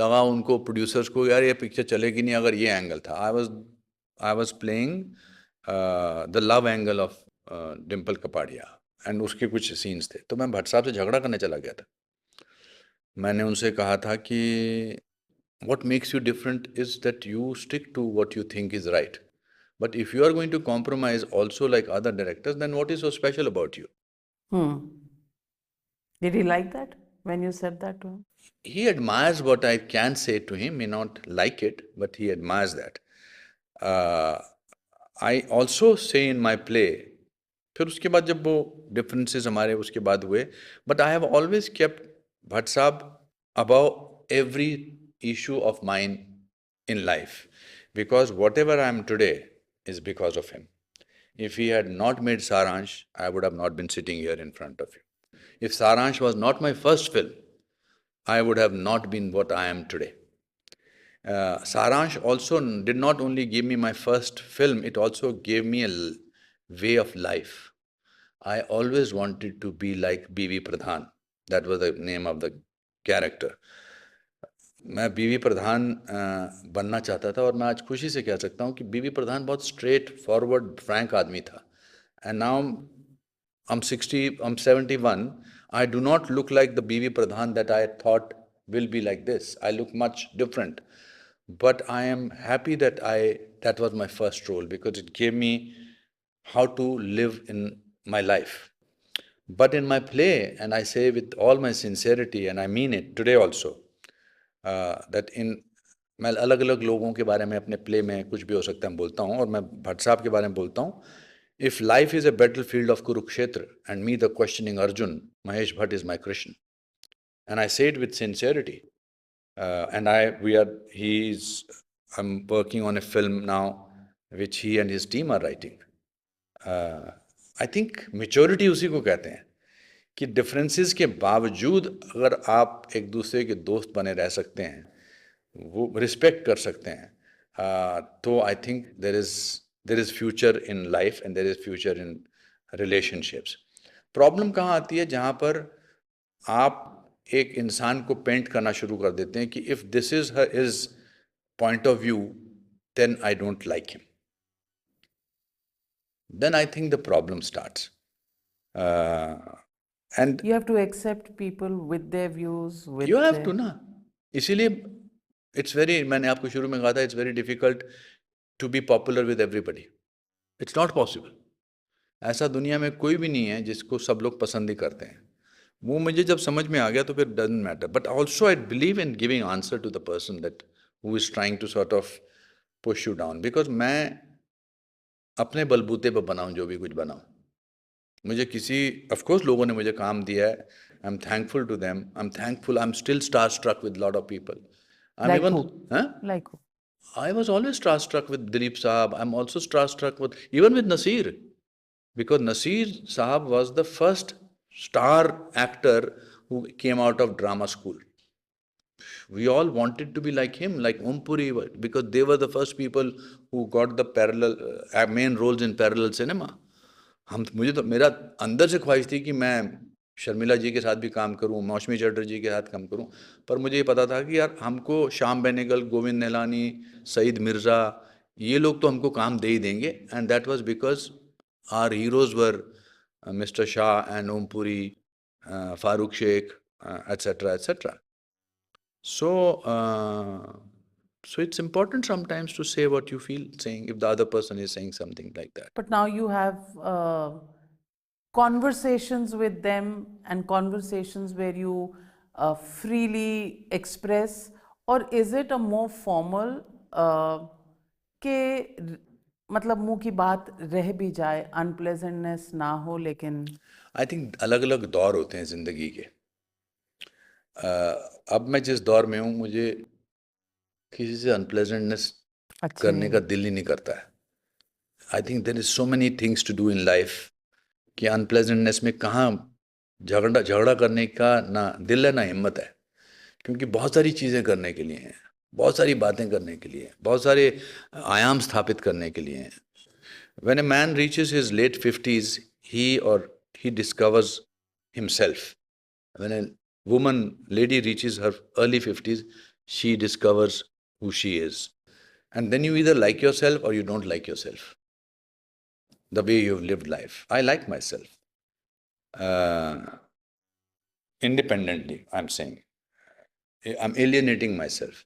लगा उनको प्रोड्यूसर्स को, यार ये पिक्चर चलेगी नहीं अगर ये एंगल था. I was playing the love angle of Dimple Kapadia, and उसके कुछ सीन्स थे. तो मैं भट्ट साहब से झगड़ा करने चला गया था. मैंने उनसे कहा था कि what makes you different is that you stick to what you think is right. But if you are going to compromise also like other directors, then what is so special about you? Did he like that when you said that to him? He admires what I can say to him, may not like it, but he admires that. I also say in my play, फिर उसके बाद जब वो डिफरेंसेस हमारे उसके बाद हुए, but I have always kept Bhatt साहब above every issue of mine in life, because whatever I am today is because of him. If he had not made Saransh, I would have not been sitting here in front of you. If Saransh was not my first film, I would have not been what I am today. Saransh also did not only give me my first film, it also gave me a way of life. I always wanted to be like B.V. Pradhan. That was the name of the character. मैं बीवी प्रधान बनना चाहता था, और मैं आज खुशी से कह सकता हूँ कि बीवी प्रधान बहुत स्ट्रेट फॉरवर्ड फ्रैंक आदमी था. And now I'm 60, I'm 71. I do not look like the BV Pradhan that I thought will be like this. I look much different. But I am happy that that was my first role, because it gave me how to live in my life. But in my play, and I say with all my sincerity, and I mean it today also, that मैं अलग अलग लोगों के बारे में अपने प्ले में कुछ भी हो सकता है बोलता हूँ, और मैं भट्ट साहब के बारे में बोलता हूँ. If life is a battlefield of Kurukshetra and me the questioning Arjun, Mahesh Bhatt is my Krishna. And I say it with sincerity. I'm working on a film now which he and his team are writing. I think maturity उसी को कहते हैं कि डिफरेंसेस के बावजूद अगर आप एक दूसरे के दोस्त बने रह सकते हैं, वो रिस्पेक्ट कर सकते हैं, तो I think there is future in life and there is future in relationships. Problem कहाँ आती है? जहाँ पर आप एक इंसान को पेंट करना शुरू कर देते हैं कि if this is his point of view, then I don't like him. Then I think the problem starts. And you have to accept people with their views. You have to ना. इसीलिए it's very, मैंने आपको शुरू में कहा था, it's very difficult to be popular with everybody. It's not possible. ऐसा दुनिया में कोई भी नहीं है जिसको सब लोग पसंद ही करते हैं. वो मुझे जब समझ में आ गया तो फिर doesn't matter. But also I believe in giving answer to the person that who is trying to sort of push you down. Because मैं अपने बलबूते पर बनाऊं जो भी कुछ बनाऊं. मुझे किसी, of course लोगों ने मुझे काम दिया है. I'm thankful to them. I'm thankful. I'm still starstruck with a lot of people. Like who? Huh? Like who? I was always starstruck with Dilip Saab. I'm also starstruck with even with Nasir, because Nasir Saab was the first star actor who came out of drama school. We all wanted to be like him, like Om Puri, because they were the first people who got the parallel main roles in parallel cinema. हम मुझे तो मेरा अंदर से ख्वाहिश थी कि मैं शर्मिला जी के साथ भी काम करूं, मौसमी चटर्जी के साथ काम करूं, पर मुझे ये पता था कि यार हमको श्याम बेनेगल, गोविंद निहलानी, सईद मिर्ज़ा, ये लोग तो हमको काम दे ही देंगे. And that was because are heroes were mister Shah and Om Puri, Farooq Sheikh, etcetera etcetera. So, so it's important sometimes to say what you feel saying if the other person is saying something like that. But now you have conversations with them and conversations where you freely express, or is it a more formal के मतलब मुंह की बात रह भी जाए, अनप्लेजेंटनेस ना हो, लेकिन I think अलग अलग दौर होते हैं ज़िंदगी के. अब मैं जिस दौर में हूँ, मुझे किसी से अनप्लेजेंटनेस करने का दिल ही नहीं करता है. I think there is so many things to do in life कि अनप्लेजेंटनेस में कहाँ झगड़ा करने का ना दिल है ना हिम्मत है, क्योंकि बहुत सारी चीज़ें करने के लिए हैं, बहुत सारी बातें करने के लिए, बहुत सारे आयाम स्थापित करने के लिए हैं. When a man reaches his late 50s, he discovers himself. When a lady reaches her early 50s, she discovers who she is. And then you either like yourself or you don't like yourself. The way you've lived life. I like myself. Independently, I'm saying. I'm alienating myself.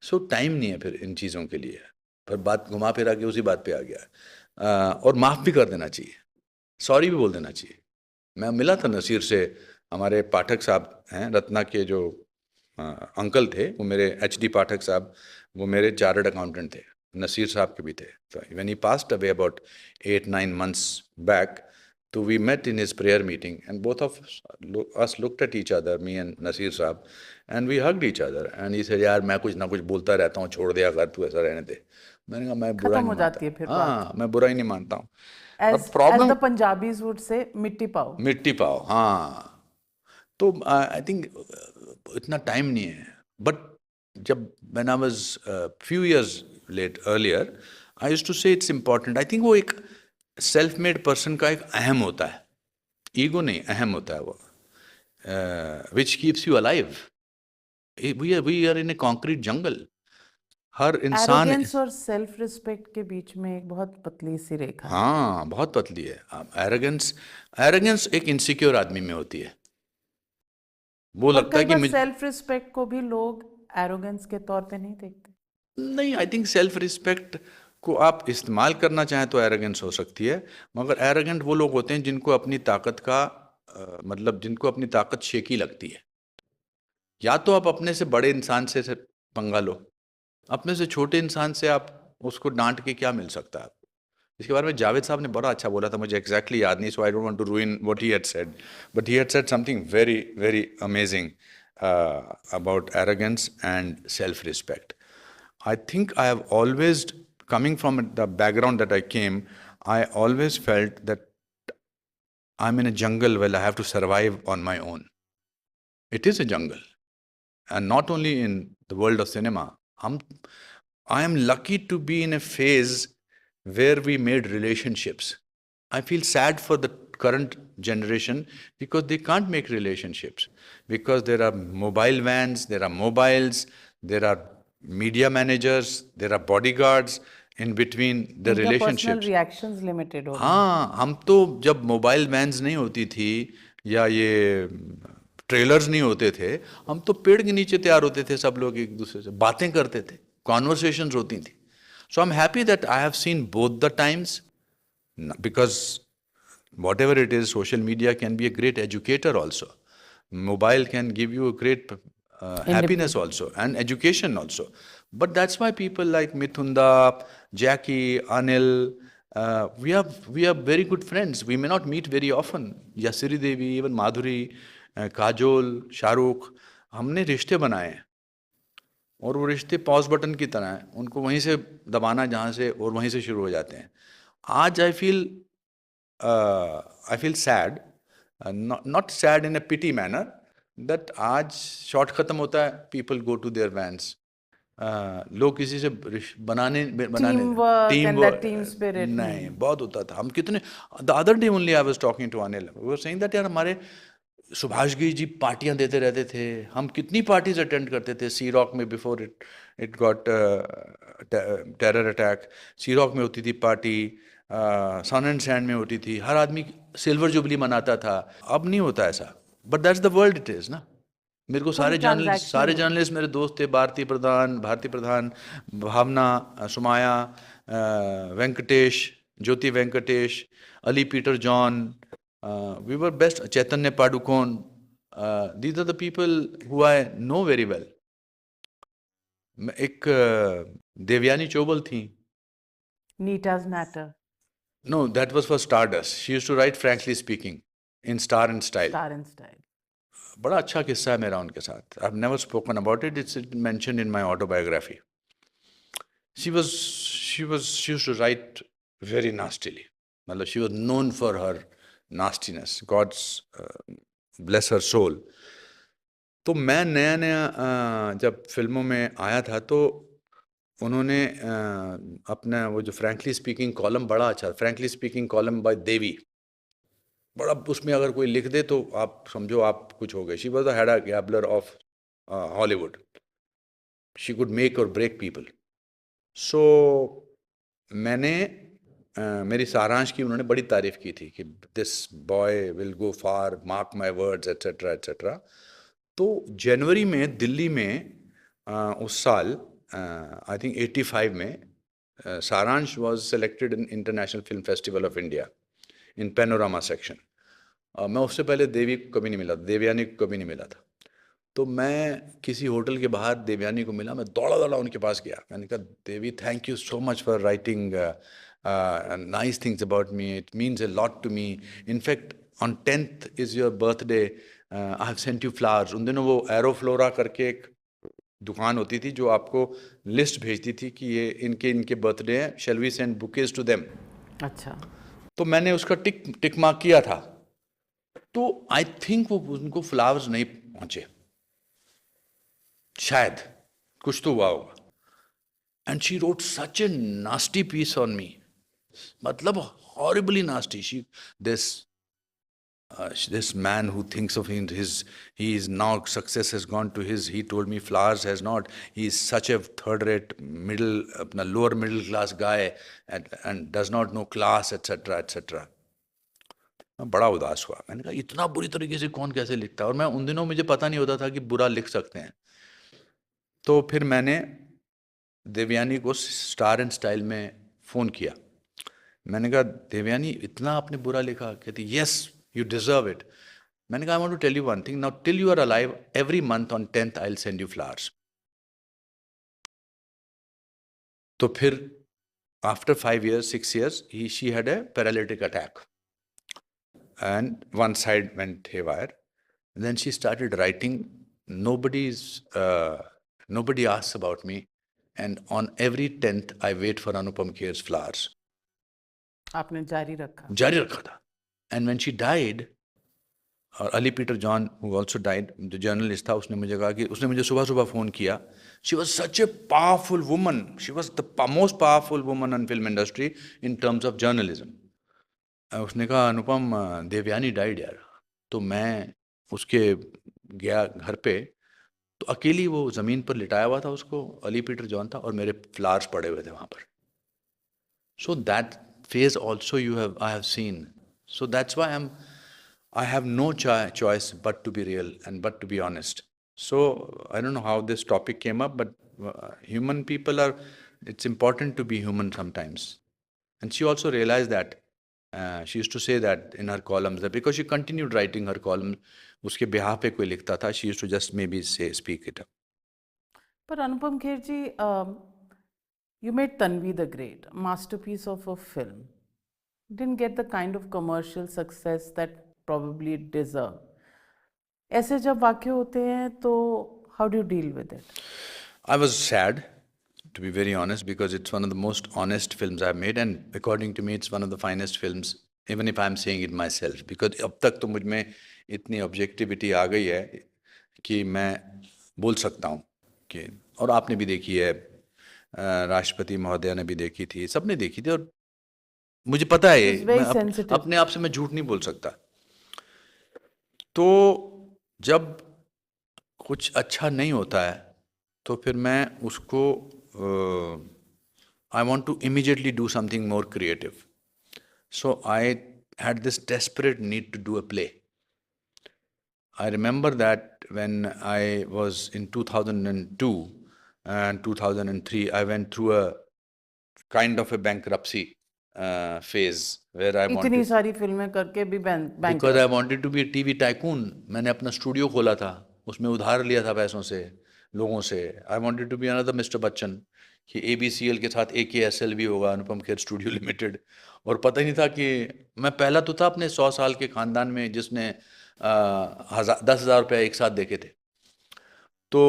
So time नहीं है फिर इन चीज़ों के लिए. पर बात घुमा फिरा के उसी बात पे आ गया. और माफ़ भी कर देना चाहिए, सॉरी भी बोल देना चाहिए. मैं मिला था नसीर से, हमारे पाठक साहब हैं रत्ना के जो अंकल थे, वो मेरे HD पाठक साहब, वो मेरे चार्टर्ड अकाउंटेंट थे, नसीर साहब के भी थे. तो when he passed away about 8-9 months बैक, तो we met in his prayer meeting and both of us looked at each other, me and Naseer साहब, and we hugged each other and he said, यार मैं कुछ ना कुछ बोलता रहता हूँ, छोड़ दिया कर, तू ऐसा रहने दे. मैंने कहा मैं बुरा नहीं मानता. हाँ, मैं बुरा ही नहीं मानता हूँ. As the Punjabis would say, मिट्टी पाओ. मिट्टी पाओ, हाँ. तो आई थिंक इतना टाइम नहीं है. बट जब when I was few years earlier, I used to say it's important. I think वो एक सेल्फ मेड पर्सन का एक अहम होता है, ईगो नहीं, अहम होता है वो, which keeps you alive. We are in a concrete jungle. हर इंसान एरोगेंस और सेल्फ रिस्पेक्ट के बीच में एक बहुत पतली सी रेखा है. हाँ, बहुत पतली है. एरोगेंस एक इनसिक्योर आदमी में होती है. वो लगता है कि सेल्फ रिस्पेक्ट को भी लोग एरोगेंस के तौर पे नहीं देखते. नहीं, आई थिंक सेल्फ रिस्पेक्ट को आप इस्तेमाल करना चाहें तो एरोगेंस हो सकती है, मगर एरोगेंट वो लोग होते हैं जिनको अपनी ताकत का मतलब जिनको अपनी ताकत शेकी लगती है. या तो आप अपने से बड़े इंसान से पंगा लो, अपने से छोटे इंसान से आप उसको डांट के क्या मिल सकता है. इसके बारे में जावेद साहब ने बड़ा अच्छा बोला था, मुझे एग्जैक्टली याद नहीं, so I don't want to ruin what he had said, but he had said something very very amazing about arrogance and self respect. I think I have always, coming from the background that I came, I always felt that I'm in a jungle where I have to survive on my own. It is a jungle. And not only in the world of cinema. I am lucky to be in a phase where we made relationships. I feel sad for the current generation because they can't make relationships. Because there are mobile vans, there are mobiles, there are media managers, there are bodyguards in between the relationships. Personal reactions limited हो. हाँ, हम तो जब मोबाइल वैन्स नहीं होती थी या ये ट्रेलर्स नहीं होते थे, हम तो पेड़ के नीचे तैयार होते थे, सब लोग एक दूसरे से बातें करते थे, कॉन्वर्सेशंस होती थी. So I am happy that I have seen both the times, because whatever it is, social media can be a great educator also. Mobile can give you a great happiness also and education also. But that's why people like Mithunda, Jackie, Anil, we are very good friends. We may not meet very often. Yasiri Devi, even Madhuri, Kajol, Shahrukh, हमने रिश्ते बनाए हैं. और वो रिश्ते पॉज बटन की तरह हैं, उनको वहीं से दबाना जहाँ से, और वहीं से शुरू हो जाते हैं. आज I feel sad, not sad in a pity manner, that आज शॉट खत्म होता है, people go to their vans. लोग किसी से बनाने team work team and that team spirit नहीं, नहीं. बहुत होता था. हम कितने, the other day only I was talking to Anil, we were saying that यार हमारे सुभाष गी जी पार्टियां देते रहते थे, हम कितनी पार्टीज अटेंड करते थे. सी रॉक में before it got terror attack, Sea Rock में होती थी पार्टी, सन एंड सैंड में होती थी, हर आदमी सिल्वर जुबली मनाता था. अब नहीं होता ऐसा, but that's the world it is ना. मेरे को पूरी सारे ट्रांजैक्शनल हो. जर्नलिस्ट मेरे दोस्त थे, Bharati Pradhan, Bhavna, Sumaya, Venkatesh, Jyoti Venkatesh, Ali Peter John, we were best, Chaitanya Padukone. These are the people who I know very well. एक देवयानी चोबल थी. Neeta's natter. No, that was for Stardust. She used to write frankly speaking in Star and Style. Star and Style. बड़ा अच्छा किस्सा है मेरा उनके साथ. I have never spoken about it, it's mentioned in my autobiography. She used to write very nastily. मतलब she was known for her nastiness. God's bless her soul. तो मैं नया नया जब फिल्मों में आया था, तो उन्होंने अपना वो जो फ्रैंकली स्पीकिंग कॉलम, बड़ा अच्छा फ्रैंकली स्पीकिंग कॉलम बाय देवी, बड़ा, उसमें अगर कोई लिख दे तो आप समझो आप कुछ हो गए. She was the Hedda Gabler of Hollywood. She could make और ब्रेक पीपल. सो मैंने मेरी सारांश की उन्होंने बड़ी तारीफ की थी कि this boy will go far, mark my words, etcetera etcetera. तो जनवरी में दिल्ली में उस साल आई थिंक 85 में सारांश was selected in international film festival of India in panorama section. मैं उससे पहले देवी को कभी नहीं मिला, देवयानी को कभी नहीं मिला था. तो मैं किसी होटल के बाहर देवयानी को मिला, मैं दौड़ा दौड़ा उनके पास गया. मैंने कहा, Devi, thank you so much for writing nice things about me, it means a lot to me. In fact on 10th is your birthday, I have sent you flowers. उन दिनों वो एरोफ्लोरा करके एक दुकान होती थी जो आपको लिस्ट भेजती थी कि ये इनके इनके बर्थडे हैं, shall we send bouquets to them. अच्छा. तो मैंने उसका टिक मार्क किया था. तो आई थिंक वो उनको फ्लावर्स नहीं पहुंचे, शायद कुछ तो हुआ होगा. And she wrote such a nasty piece on me, मतलब horribly nasty. She this man who thinks of he is now success has gone to his, he told me flowers has not, he is such a third rate lower middle class guy and does not know class, etc etc. मैं बड़ा उदास हुआ. मैंने कहा, इतना बुरी तरीके से कौन कैसे लिखता है. और मैं उन दिनों मुझे पता नहीं होता था कि बुरा लिख सकते हैं. तो फिर मैंने देवयानी को स्टार एंड स्टाइल में फ़ोन किया. मैंने कहा, देवयानी, इतना आपने बुरा लिखा. कहती, यस, यू डिजर्व इट. मैंने कहा, I want to tell you one thing, now till you are alive, every month on 10th I will send you flowers. तो फिर after 5 years 6 years she had a paralytic attack and one side went haywire. Then she started writing. Nobody asks about me, and on every 10th I wait for Anupam Kher's flowers. आपने जारी रखा था. And when she died, और Ali Peter John who also died, जो जर्नलिस्ट था, उसने मुझे कहा कि उसने मुझे सुबह सुबह फ़ोन किया. She was such a powerful woman. She was the most powerful woman in film industry in terms of journalism. उसने कहा, अनुपम, देवयानी डाइड यार. तो मैं उसके गया घर पे, तो अकेली वो ज़मीन पर लिटाया हुआ था, उसको अली पीटर जॉन था और मेरे फ्लावर्स पड़े हुए थे वहाँ पर. So that phase also I have scene. So that's why I have no choice but to be real and but to be honest. So I don't know how this topic came up, but human people are, it's important to be human sometimes. And she also realized that. She used to say that in her columns, that because she continued writing her columns, उसके behalf पे कोई लिखता था, she used to just maybe speak it up. पर अनुपम खेर जी, you made Tanvi the Great, a masterpiece of a film. Didn't get the kind of commercial success that probably it deserved. ऐसे जब वाक़े होते हैं तो how do you deal with it? I was sad, to be very honest, because it's one of the most honest films I've made, and according to me, it's one of the finest films, even if I'm saying it myself. Because अब तक तो मुझ में इतनी ऑब्जेक्टिविटी आ गई है कि मैं बोल सकता हूँ कि, और आपने भी देखी है, राष्ट्रपति महोदया ने भी देखी थी, सबने देखी थी, और मुझे पता है It's ये, very मैं sensitive. अपने आप से मैं झूठ नहीं बोल सकता. तो जब कुछ अच्छा नहीं होता है तो फिर मैं उसको I want to immediately do something more creative. So I had this desperate need to do a play. I remember that when I was in 2002 and 2003, I went through a kind of a bankruptcy phase where I इतनी wanted, सारी फिल्में करके भी because I wanted to be a TV tycoon. मैंने अपना स्टूडियो खोला था, उसमें उधार लिया था पैसों से, लोगों से. I wanted to be another mister Bachchan, कि ABCL के साथ AKSL भी होगा, अनुपम खेर स्टूडियो लिमिटेड. और पता ही नहीं था कि मैं पहला तो था अपने 100 साल के खानदान में जिसने 10,000 रुपये एक साथ देखे थे. तो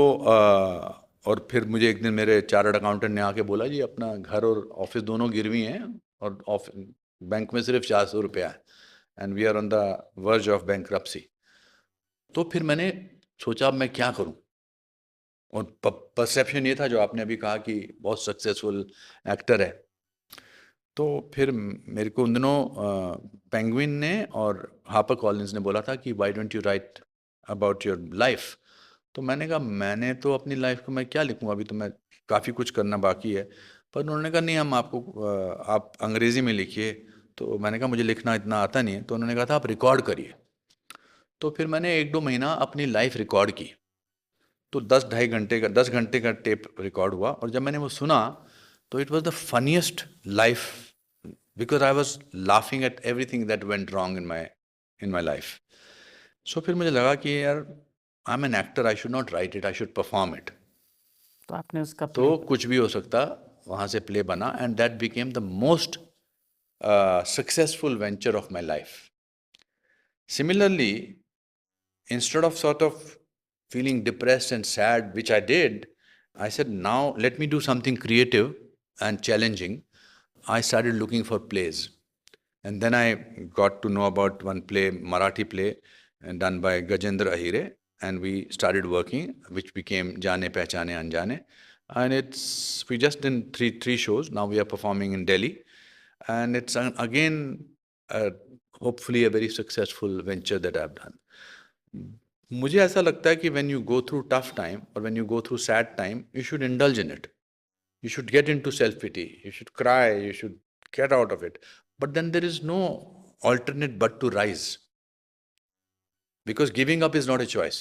और फिर मुझे एक दिन मेरे चार्टर्ड अकाउंटेंट ने आके बोला, जी अपना घर और ऑफिस दोनों गिरवी हैं और बैंक में सिर्फ 400 रुपया है, and we are on the verge of bankruptcy. तो फिर मैंने सोचा अब मैं क्या करूं, और परसेप्शन ये था जो आपने अभी कहा कि बहुत सक्सेसफुल एक्टर है. तो फिर मेरे को उन दिनों पेंगुइन ने और हार्पर कॉलिंस ने बोला था कि why don't you right about your life. तो मैंने कहा मैंने तो अपनी लाइफ को मैं क्या लिखूंगा, अभी तो मैं काफ़ी कुछ करना बाकी है. पर उन्होंने कहा नहीं, हम आपको आप अंग्रेज़ी में लिखिए. तो मैंने कहा मुझे लिखना इतना आता नहीं है. तो उन्होंने कहा था आप रिकॉर्ड करिए. तो फिर मैंने 1-2 महीना अपनी लाइफ रिकॉर्ड की. तो 10 घंटे का टेप रिकॉर्ड हुआ, और जब मैंने वो सुना तो it was the funniest life, because I was laughing at everything that went wrong in my life. So फिर मुझे लगा कि यार I am an actor, I should not write it, I should perform it. तो आपने उसका तो कुछ भी हो सकता, वहाँ से प्ले बना, and that became the most successful venture of my life. Similarly, instead of sort of feeling depressed and sad, which I did, I said, now let me do something creative and challenging. I started looking for plays. And then I got to know about one play, Marathi play, done by Gajendra Ahire. And we started working, which became Jaane Pehchane Anjane. And we just did three shows. Now we are performing in Delhi. And it's again, hopefully, a very successful venture that I've done. मुझे ऐसा लगता है कि when you go through tough time or when you go through sad time, you should indulge in it. You should get into self-pity. You should cry. You should get out of it. But then there is no alternate but to rise. Because giving up is not a choice.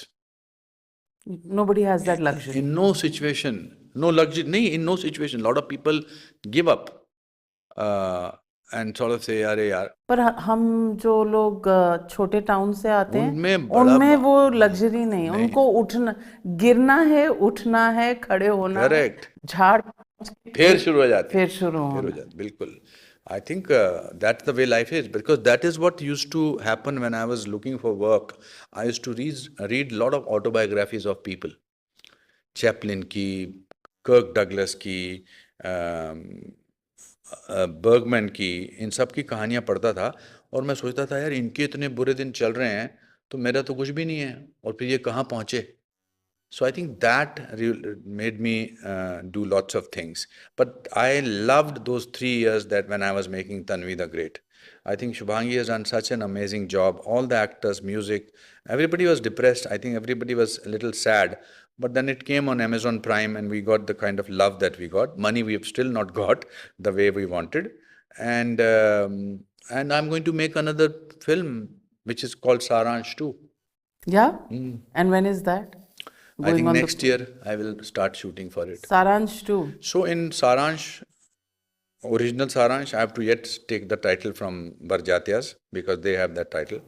nobody has that luxury. In no situation, no luxury, nahi, in no situation, a lot of people give up and sort of say, अरे यार. पर हम जो लोग छोटे टाउन से आते हैं उनमें बड़ा उनमें वो लग्जरी नहीं है. उनको उठना, गिरना है, उठना है, खड़े होना है, करेक्ट, झाड़ फिर शुरू हो जाते, फिर शुरू होना. बिल्कुल. I think that's the way life is, because that is what used to happen when I was looking for work. I used to read a lot of autobiographies of people. Chaplin की, Kirk Douglas की, बर्गमैन की, इन सब की कहानियाँ पढ़ता था, और मैं सोचता था यार इनके इतने बुरे दिन चल रहे हैं तो मेरा तो कुछ भी नहीं है, और फिर ये कहाँ पहुँचे. So I think that made me do lots of things. But I loved those 3 years that when I was making Tanvi the Great. I think Shubhangi has done such an amazing job. All the actors, music, everybody was depressed. I think everybody was a little sad. But then it came on Amazon Prime and we got the kind of love that we got. Money we have still not got the way we wanted. And I'm going to make another film which is called Saransh 2. Yeah? And when is that? I think next year I will start shooting for it. Saransh 2. So in Saransh, original Saransh, I have to yet take the title from Barjatias because they have that title.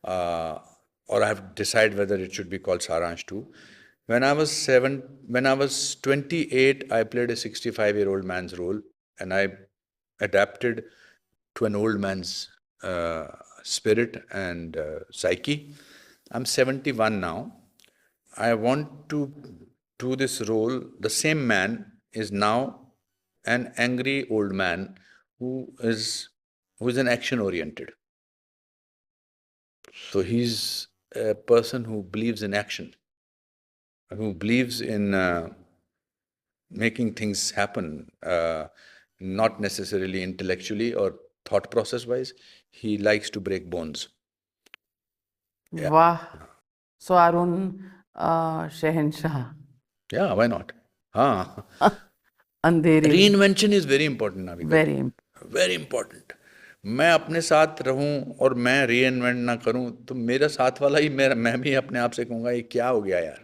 Or I have to decide whether it should be called Saransh 2. When I was 28, I played a 65-year-old man's role, and I adapted to an old man's spirit and psyche. I'm 71 now. I want to to this role, the same man is now an angry old man who is an action oriented. So he's a person who believes in action, who believes in making things happen, not necessarily intellectually or thought process wise. He likes to break bones. Yeah. वाह. सो अरुण शहनशाह. Yeah, why not? हाँ. अंधेरी. Reinvention is very important, Navika. Very Very important. मैं अपने साथ रहूं और मैं रीइन्वेंट ना करूं तो मेरा साथ वाला ही मैं भी अपने आप से कहूंगा ये क्या हो गया यार.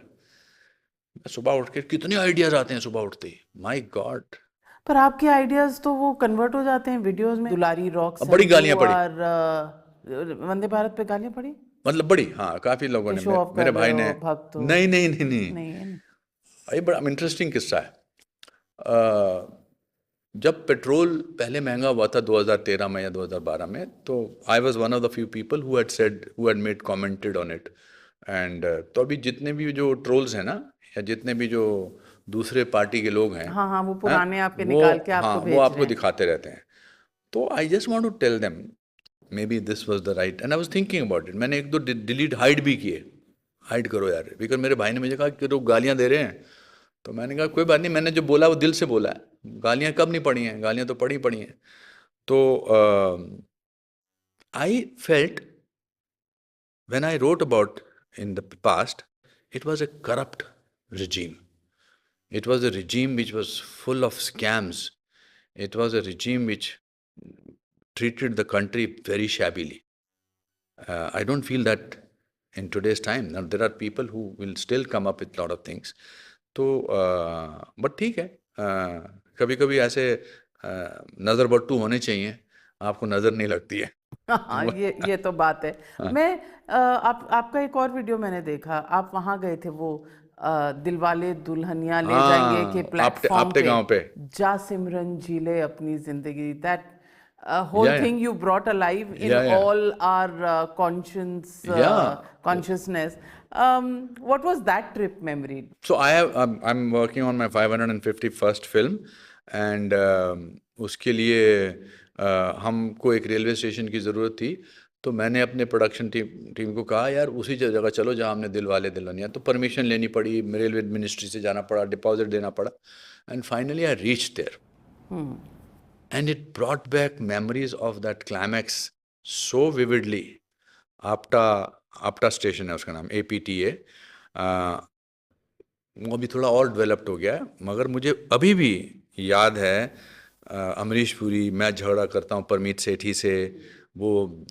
सुबह उठ के कितने आइडियाज आते हैं सुबह उठते ही. My God. पर आपके आइडियाज तो वो कन्वर्ट हो जाते हैं वीडियोस में. दुलारी रॉक बड़ी गालियां पड़ी. और वंदे भारत पे गालियां पड़ी. मतलब बड़ी. हाँ, काफी लोगों ने. मेरे भाई ने. नहीं नहीं नहीं नहीं. ये बड़ा इंटरेस्टिंग किस्सा है. जब पेट्रोल पहले महंगा हुआ था 2013 में या 2012 में, तो I was one of the few people who had made commented on it. And तो अभी जितने भी जो ट्रोल्स हैं ना, या जितने भी जो दूसरे पार्टी के लोग हैं, हाँ, वो पुराने आपके निकाल के आपको भेज रहे हैं. वो आपको दिखाते रहते हैं. तो I just want to tell them maybe this was the right. And I was thinking about it. मैंने एक दो डिलीट हाइड भी किए. हाइड करो यार, बिकॉज मेरे भाई ने मुझे कहा कि लोग गालियां दे रहे हैं. तो मैंने कहा कोई बात नहीं, मैंने जो बोला वो दिल से बोला है. गालियां कब नहीं पड़ी हैं, गालियां तो पड़ी हैं. तो I felt when I wrote about in the past, it was a corrupt regime. It was a regime which was full of scams. It was a regime which treated the country very shabbily. I don't feel that in today's time. Now, there are people who will still come up with a lot of things. तो बट ठीक है. कभी कभी ऐसे नज़र बट्टू होने चाहिए. आपको नज़र नहीं लगती है. हाँ, ये तो बात है. मैं आपका एक और वीडियो मैंने देखा. आप वहाँ गए थे वो दिलवाले दुल्हनिया ले जाएंगे के प्लेटफॉर्म पे. गांव पे जा सिमरन जी ले अपनी जिंदगी. That whole thing you brought alive in all our consciousness. What was that trip memory? So I'm working on my 551st film, and उसके लिए हमको एक रेलवे स्टेशन की ज़रूरत थी. तो मैंने अपने प्रोडक्शन टीम को कहा यार उसी जगह चलो जहाँ हमने दिलवाले दुल्हनिया. तो परमिशन लेनी पड़ी, रेलवे मिनिस्ट्री से जाना पड़ा, डिपॉजिट देना पड़ा. And finally I reached there. And it brought back memories of that climax so vividly. APTA station है उसका नाम, APTA. वो अभी थोड़ा और डेवलप्ड हो गया है, मगर मुझे अभी भी याद है अमरीश पुरी, मैं झगड़ा करता हूँ परमीत सेठी से. वो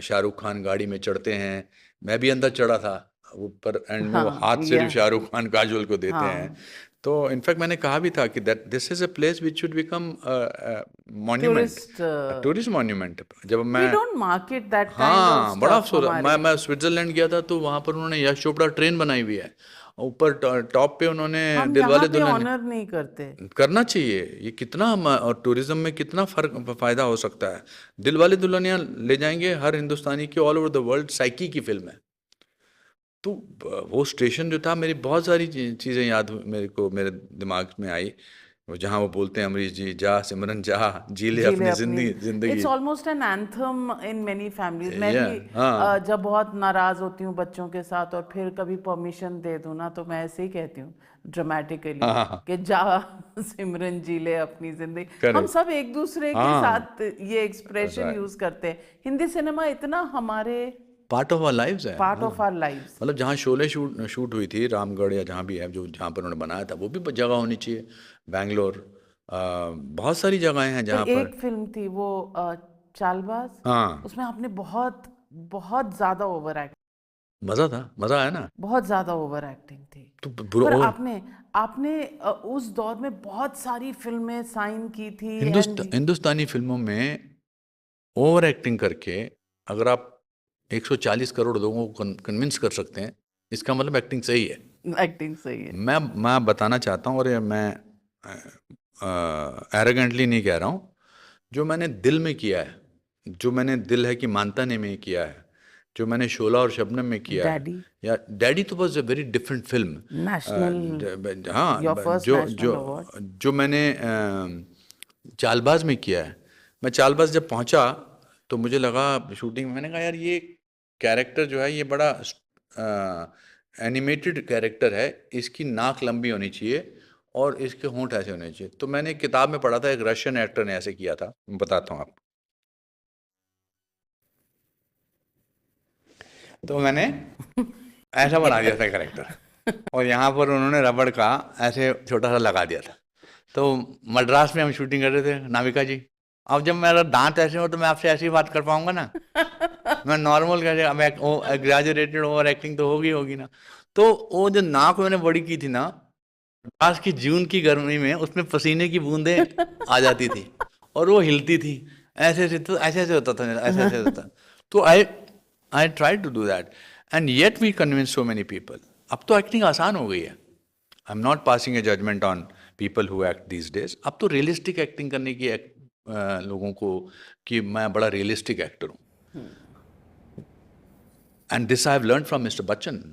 शाहरुख खान गाड़ी में चढ़ते हैं, मैं भी अंदर चढ़ा था वो पर. एंड वो हाथ से शाहरुख खान काजोल को देते हैं. तो इनफैक्ट मैंने कहा भी था कि that this is a place which should become monument, tourist monument. जब मैं मार्केट दैट काइंड ऑफ बड़ा अफसोस. मैं स्विट्जरलैंड गया था, तो वहाँ पर उन्होंने यश चोपड़ा ट्रेन बनाई हुई है. ऊपर टॉप पे उन्होंने दिलवाले दुल्हनिया. ऑनर नहीं करते. करना चाहिए. ये कितना और टूरिज्म में कितना फायदा हो सकता है. दिलवाले दुल्हनिया ले जाएंगे हर हिंदुस्तानी की, all over the world psyche की फिल्म है. तो वो स्टेशन जो था, मेरी बहुत सारी चीज़ें याद मेरे दिमाग में आई. जहाँ वो बोलते हैं अमरीश जी, जा सिमरन जा, जी ले अपनी जिंदगी. It's almost an anthem in many families. मैं भी जब बहुत नाराज होती हूँ बच्चों के साथ और फिर कभी परमिशन दे दूँ ना, तो मैं ऐसे ही कहती हूँ ड्रामेटिकली कि जा सिमरन जी ले अपनी जिंदगी. हम सब एक दूसरे के साथ ये एक्सप्रेशन यूज करते हैं. हिंदी सिनेमा इतना हमारे पार्ट ऑफ आवर लाइव्स है. Part of our lives. मतलब जहाँ शोले शूट हुई थी, रामगढ़ या जहाँ भी है, जहाँ पर उन्होंने बनाया था, वो भी जगह होनी चाहिए. बैंगलोर, बहुत सारी जगहें हैं जहाँ पर. एक फिल्म थी वो चालबाज. हाँ, उसमें आपने बहुत बहुत ज्यादा ओवर एक्ट. मजा आया ना. बहुत ज्यादा ओवर एक्टिंग थी. तो पर आपने उस दौर में बहुत सारी फिल्में साइन की थी. हिंदुस्तानी फिल्मों में ओवर एक्टिंग करके अगर आप 140 करोड़ लोगों को कन्विंस कर सकते हैं, इसका मतलब एक्टिंग सही है. एक्टिंग सही है. मैं बताना चाहता हूँ, और मैं एरोगेंटली नहीं कह रहा हूँ, जो मैंने दिल में किया है, जो मैंने दिल है कि मानता नहीं में किया है, जो मैंने शोला और शबनम में किया है, डैडी, या डैडी तो was a very different film. National, हाँ, योर फर्स्ट जो नेशनल अवार्ड। जो मैंने चालबाज में किया है, मैं चालबाज जब पहुंचा तो मुझे लगा शूटिंग में, मैंने कहा यार ये कैरेक्टर जो है ये बड़ा एनिमेटेड कैरेक्टर है, इसकी नाक लंबी होनी चाहिए और इसके होंठ ऐसे होने चाहिए। तो मैंने एक किताब में पढ़ा था, एक रशियन एक्टर ने ऐसे किया था, मैं बताता हूँ आपको। तो मैंने ऐसा बना दिया था कैरेक्टर, और यहाँ पर उन्होंने रबड़ का ऐसे छोटा सा लगा दिया था। तो मद्रास में हम शूटिंग कर रहे थे, नाविका जी, अब जब मेरा दांत ऐसे हो तो मैं आपसे ऐसी बात कर पाऊंगा ना, मैं नॉर्मल कैसे, अब एग्जैजरेटेड ओवर एक्टिंग तो होगी ना। तो वो जो नाक मैंने बड़ी की थी ना, मद्रास की जून की गर्मी में उसमें पसीने की बूंदें आ जाती थी और वो हिलती थी ऐसे ऐसे, तो ऐसे ऐसे होता था मेरा, ऐसे ऐसे होता। तो I try to do that, and yet we convince so many people. अब तो एक्टिंग आसान हो गई है, I am not passing a judgement on people who act these days. अब तो रियलिस्टिक एक्टिंग करने की लोगों को, कि मैं बड़ा रियलिस्टिक एक्टर हूँ। And this I have learn from mister Bachchan.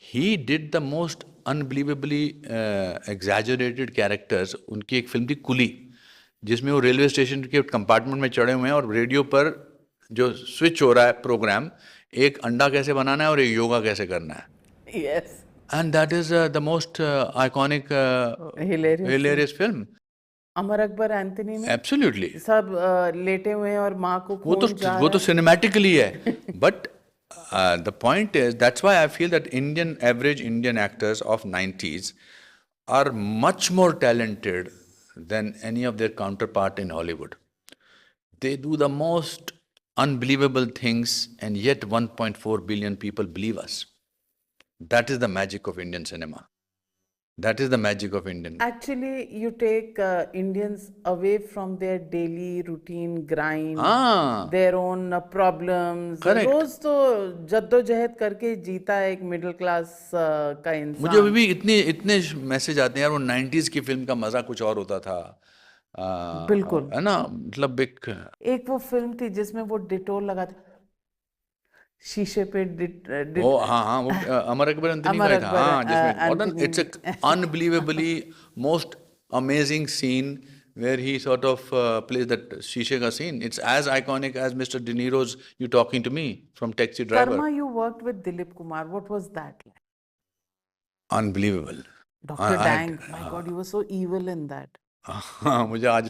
He did the most unbelievably exaggerated characters. उनकी एक फिल्म थी कुली, जिसमें वो रेलवे स्टेशन के कंपार्टमेंट में चढ़े हुए हैं और रेडियो पर जो स्विच हो रहा है प्रोग्राम, एक अंडा कैसे बनाना है और एक योगा कैसे करना है। Yes, and that is the most iconic hilarious film. Amar Akbar Anthony में एब्सोल्युटली। सब लेटे हुए हैं और माँ को खून जा वो रहा तो है। सिनेमैटिकली है, but the point is, that's why I feel that Indian average Indian actors of 90s are much more talented than any of their counterpart in Hollywood. They do the most unbelievable things, and yet 1.4 billion people believe us. That is the magic of Indian cinema. That is the magic of Indian. Actually, you take Indians away from their daily routine grind, हाँ, their own problems. Correct. रोज तो जद्दोजहद करके जीता है एक मिडिल क्लास का मुझे इंसान। अभी भी इतने मैसेज आते हैं यार, वो 90s की फिल्म का मजा कुछ और होता था। बिल्कुल। है ना, मतलब एक वो फिल्म थी जिसमें वो डिटोल लगाते शीशे पे वो, हाँ, वो अमर अकबर एंथनी का अमर ही था, अकबर हाँ, जिसमें it's Anthony. Unbelievably most amazing scene where he sort of plays that शीशे का scene. It's as iconic as Mr. De Niro's "You Talking to Me" from Taxi Driver. Karma, you worked with Dilip Kumar. What was that like? Unbelievable. Dr. Dang, my God, you were so evil in that. हाँ, मुझे आज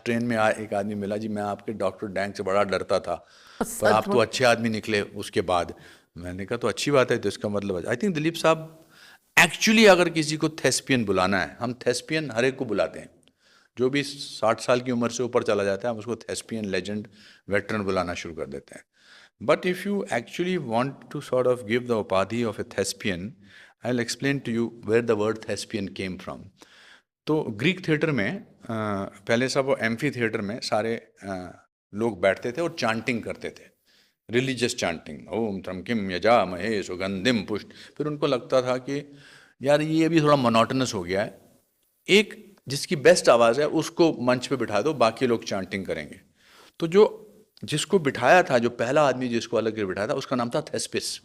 ट्रेन में एक आदमी मिला जी, मैं आपके डॉक्टर डैंग से बड़ा डरता था, पर सच आप तो अच्छे आदमी निकले उसके बाद। मैंने कहा तो अच्छी बात है, तो इसका मतलब आई थिंक दिलीप साहब एक्चुअली, अगर किसी को थेस्पियन बुलाना है, हम थेस्पियन हर एक को बुलाते हैं, जो भी 60 साल की उम्र से ऊपर चला जाता है हम उसको थेस्पियन, लेजेंड, वेटरन बुलाना शुरू कर देते हैं। But if you actually want to sort of give the उपाधि of a thespian, I will explain to you where the word thespian came from. तो ग्रीक थिएटर में पहले सब वो एम्फी थिएटर में सारे लोग बैठते थे और चांटिंग करते थे, रिलीजियस चांटिंग, ओम त्रम किम यजामहे सुगंधिम पुष्ट। फिर उनको लगता था कि यार ये भी थोड़ा मोनोटनस हो गया है, एक जिसकी बेस्ट आवाज़ है उसको मंच पे बिठा दो, बाकी लोग चांटिंग करेंगे। तो जिसको बिठाया था, जो पहला आदमी जिसको अलग से बिठाया था, उसका नाम था थेस्पिस।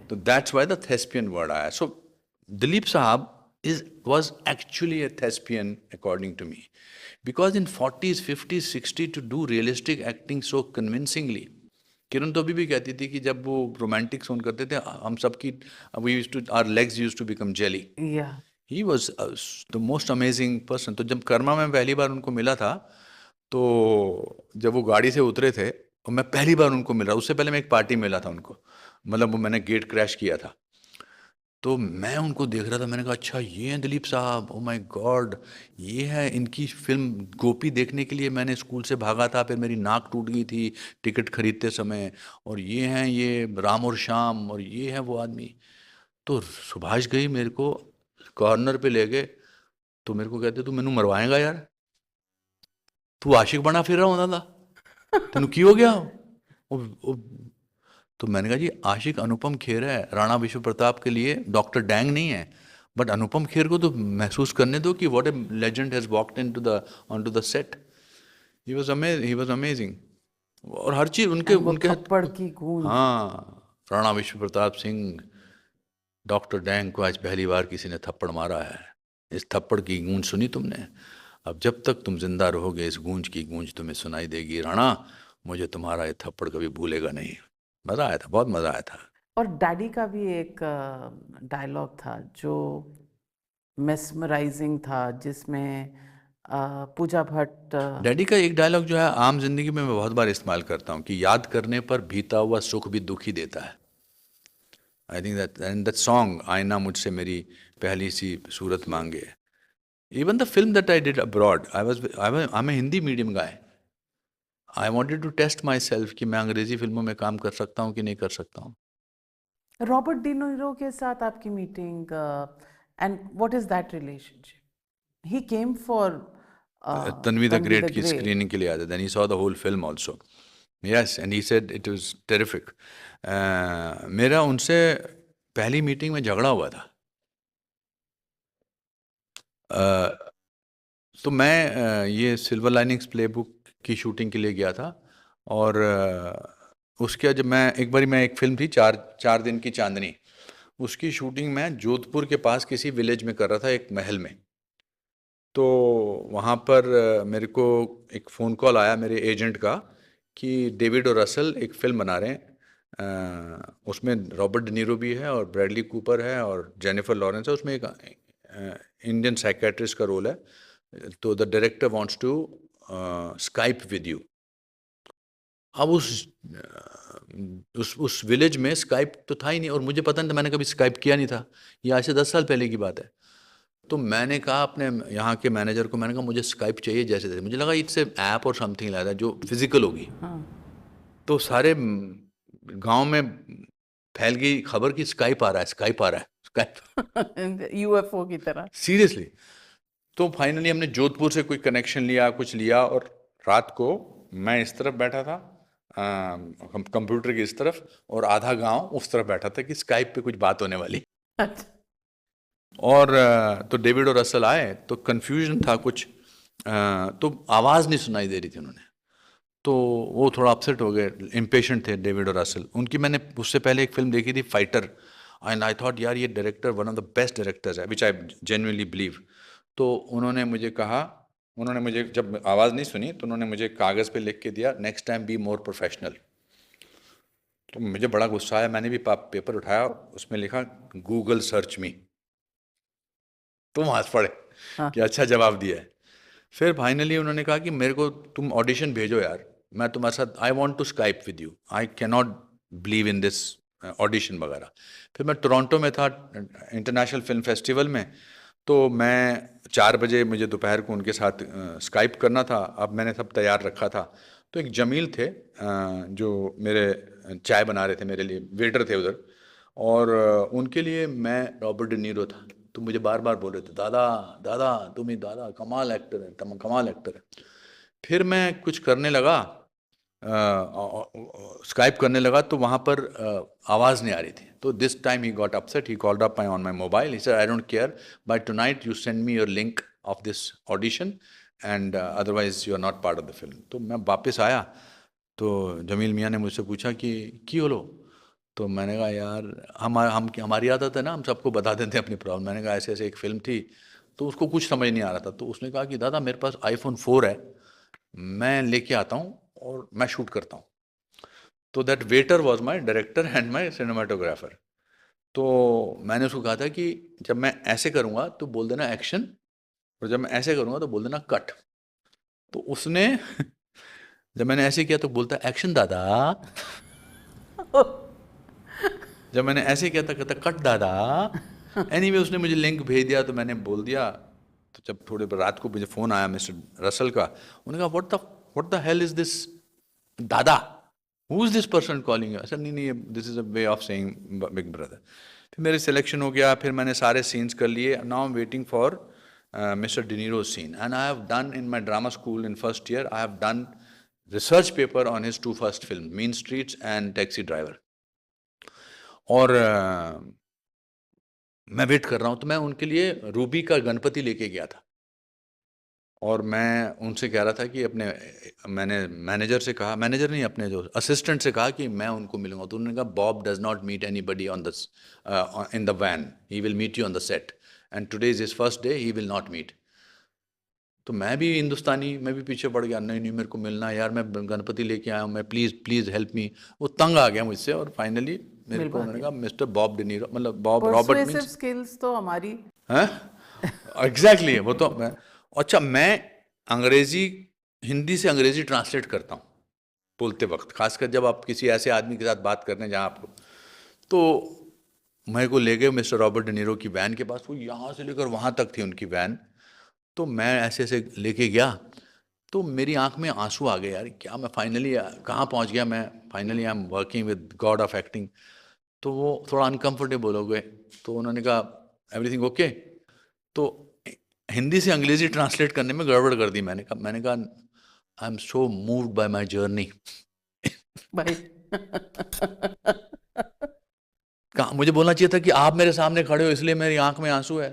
तो that's why the thespian word आया। सो दिलीप साहब was actually a thespian according to me, because in 40s 50s 60s to do realistic acting so convincingly, किरण तो अभी भी कहती थी कि जब वो रोमांटिक सोन करते थे, हम सबकी our legs used to become jelly. Yeah. He was the most amazing person. तो जब कर्मा में पहली बार उनको मिला था, तो जब वो गाड़ी से उतरे थे और मैं पहली बार उनको मिला, उससे पहले मैं एक पार्टी मिला था उनको, मतलब वो मैंने गेट क्रैश किया था, तो मैं उनको देख रहा था, मैंने कहा अच्छा ये हैं दिलीप साहब, ओ माय गॉड, ये है। इनकी फिल्म गोपी देखने के लिए मैंने स्कूल से भागा था, फिर मेरी नाक टूट गई थी टिकट खरीदते समय, और ये हैं ये राम और श्याम, और ये है वो आदमी। तो सुभाष गई मेरे को कॉर्नर पे ले गए, तो मेरे को कहते तू मैनू मरवाएगा यार, तू आशिक बना फिर रहा होता था, तेनू की हो गया। तो मैंने कहा जी आशिक अनुपम खेर है, राणा विश्व प्रताप के लिए डॉक्टर डैंग नहीं है, बट अनुपम खेर को तो महसूस करने दो कि what A legend has walked into the onto the set. He was amazing. और हर चीज उनके एंड वो उनके थप्पड़ की गूंज। हाँ, राणा विश्व प्रताप सिंह, डॉक्टर डैंग को आज पहली बार किसी ने थप्पड़ मारा है। इस थप्पड़ की गूंज सुनी तुमने? अब जब तक तुम जिंदा रहोगे इस गूंज की गूंज तुम्हें सुनाई देगी राणा। मुझे तुम्हारा ये थप्पड़ कभी भूलेगा नहीं। मजा आया था, बहुत मजा आया था। और डैडी का भी एक डायलॉग था जो मेस्मराइजिंग था, जिसमें पूजा भट्ट डैडी का एक डायलॉग जो है आम जिंदगी में मैं बहुत बार इस्तेमाल करता हूँ कि याद करने पर बीता हुआ सुख भी दुख ही देता है। I think that and that song आईना मुझसे मेरी पहली सी सूरत मांगे। Even the film that I did abroad, I am a Hindi medium guy. I wanted to test myself कि मैं अंग्रेजी फिल्मों में काम कर सकता हूँ कि नहीं कर सकता हूँ। रॉबर्ट डी नीरो के साथ आपकी meeting, and what is that relationship? He came for Tanvi the Tanvi great the की ग्रेट। स्क्रीनिंग के लिए आया था, then he saw the whole film also. Yes, and he said it was terrific. मेरा उनसे पहली मीटिंग में झगड़ा हुआ था। अ, तो मैं ये सिल्वर लाइनिंग्स प्लेबुक की शूटिंग के लिए गया था। और उसके बाद जब मैं एक फिल्म थी चार चार दिन की चांदनी, उसकी शूटिंग मैं जोधपुर के पास किसी विलेज में कर रहा था, एक महल में। तो वहाँ पर मेरे को एक फ़ोन कॉल आया मेरे एजेंट का कि डेविड और रसल एक फ़िल्म बना रहे हैं। उसमें रॉबर्ट डिनीरो भी है और ब्रैडली कूपर है और जेनिफर लॉरेंस है। उसमें एक इंडियन साइकेट्रिस्ट का रोल है। तो the director wants to Skype with you. अब उस विलेज में स्काइप तो था ही नहीं, और मुझे पता नहीं था, मैंने कभी स्काइप किया नहीं था। ये आज से 10 साल पहले की बात है। तो मैंने कहा अपने यहाँ के मैनेजर को, मैंने कहा मुझे स्काइप चाहिए जैसे तैसे। मुझे लगा इससे ऐप और समथिंग लाया था जो फिजिकल होगी। हाँ। तो सारे गांव में फैल गई खबर कि स्काइप आ रहा है, स्काइप आ रहा है, स्काइप। यूएफओ की तरह। सीरियसली। तो फाइनली हमने जोधपुर से कोई कनेक्शन लिया, कुछ लिया, और रात को मैं इस तरफ बैठा था कंप्यूटर की इस तरफ, और आधा गांव उस तरफ बैठा था कि स्काइप पे कुछ बात होने वाली। अच्छा। और तो डेविड और रसल आए तो कंफ्यूजन था कुछ। तो आवाज़ नहीं सुनाई दे रही थी उन्होंने। तो वो थोड़ा अपसेट हो गए, इम्पेशेंट थे डेविड और रसल। उनकी मैंने उससे पहले एक फिल्म देखी थी फाइटर, एंड आई थॉट यार ये director one of the best directors है, विच आई जेन्युइनली बिलीव। तो उन्होंने मुझे जब आवाज़ नहीं सुनी तो उन्होंने मुझे कागज़ पे लिख के दिया, next time be more professional. तो मुझे बड़ा गुस्सा आया, मैंने भी पेपर उठाया, उसमें लिखा गूगल सर्च मी। तुम हंस पड़े हाँ। कि अच्छा जवाब दिया है। फिर फाइनली उन्होंने कहा कि मेरे को तुम ऑडिशन भेजो यार, मैं तुम्हारे साथ, I want to Skype with you, I can not believe in this audition वगैरह। फिर मैं टोरंटो में था इंटरनेशनल फिल्म फेस्टिवल में। तो मैं 4 बजे मुझे दोपहर को उनके साथ स्काइप करना था। अब मैंने सब तैयार रखा था। तो एक जमील थे जो मेरे चाय बना रहे थे मेरे लिए, वेटर थे उधर। और उनके लिए मैं रॉबर्ट डी नीरो था। तो मुझे बार बार बोल रहे थे, दादा दादा तुम ही दादा, कमाल एक्टर है, तुम कमाल एक्टर है। फिर मैं कुछ करने लगा, स्काइप करने लगा, तो वहाँ पर आवाज़ नहीं आ रही थी। तो this time he got upset, he called up my on my mobile, he said I don't care, by tonight you send me your link of this audition, and otherwise you are not part of the film. तो मैं वापस आया तो जमील मियाँ ने मुझसे पूछा कि होलो। तो मैंने कहा यार हमारी आदत है ना, हम सबको बता देते हैं अपनी प्रॉब्लम। मैंने कहा ऐसे ऐसे एक फ़िल्म थी। तो उसको कुछ समझ नहीं आ रहा था। तो उसने कहा कि दादा मेरे पास iPhone 4 है, मैं लेके आता हूँ और मैं शूट करता हूँ। तो that waiter was my director and my cinematographer. तो मैंने उसको कहा था कि जब मैं ऐसे करूँगा तो बोल देना एक्शन, और जब मैं ऐसे करूँगा तो बोल देना कट। तो उसने जब मैंने ऐसे किया तो बोलता एक्शन दादा। जब मैंने ऐसे किया था कहता कट दादा। एनीवे उसने मुझे लिंक भेज दिया तो मैंने बोल दिया। तो जब थोड़ी रात को मुझे फ़ोन आया मिस्टर रसल का, उन्होंने कहा what the hell is this dada, who is this person calling you. Sir नहीं नहीं, this is a way of saying big brother. फिर मेरे सिलेक्शन हो गया, फिर मैंने सारे सीन्स कर लिए। Now I am waiting for Mr De Niro scene, and I have done in my drama school in first year, I have done research paper on his 2 first film, mean streets and taxi driver. और मैं वेट कर रहा हूँ। तो मैं उनके लिए रूबी का गणपति लेके गया था। और मैं उनसे कह रहा था कि मैंने मैनेजर से कहा, मैनेजर नहीं, अपने जो असिस्टेंट से कहा कि मैं उनको मिलूंगा। तो उन्होंने कहा Bob does not meet anybody on this in the van, he will meet you on the set and today is his first day, he will not meet. तो मैं भी हिंदुस्तानी, मैं भी पीछे पड़ गया, नहीं नहीं मेरे को मिलना है यार, मैं गणपति लेके आया हूँ, मैं प्लीज़ प्लीज़ हेल्प मी। वो तंग आ गया मुझसे और फाइनली मेरे को उन्होंने कहा मिस्टर बॉब डिनीरो, मतलब Bob Robert persuasive means, skills तो हमारी हैं, एग्जैक्टली वो तो मैं, अच्छा मैं अंग्रेजी, हिंदी से अंग्रेजी ट्रांसलेट करता हूँ बोलते वक्त, खासकर जब आप किसी ऐसे आदमी के साथ बात करने जहाँ आपको, तो मेरे को ले गए मिस्टर रॉबर्ट डिनीरो की वैन के पास, वो यहाँ से लेकर वहाँ तक थी उनकी वैन। तो मैं ऐसे ऐसे लेके गया, तो मेरी आंख में आंसू आ गए यार, क्या मैं फाइनली कहाँ पहुँच गया मैं, finally I am working with God of acting. तो वो थोड़ा अनकंफर्टेबल हो गए, तो उन्होंने कहा एवरीथिंग ओके। तो हिंदी से अंग्रेजी ट्रांसलेट करने में गड़बड़ कर दी। मैंने कहा I am so moved by my journey. भाई कहा मुझे बोलना चाहिए था कि आप मेरे सामने खड़े हो इसलिए मेरी आंख में आंसू है।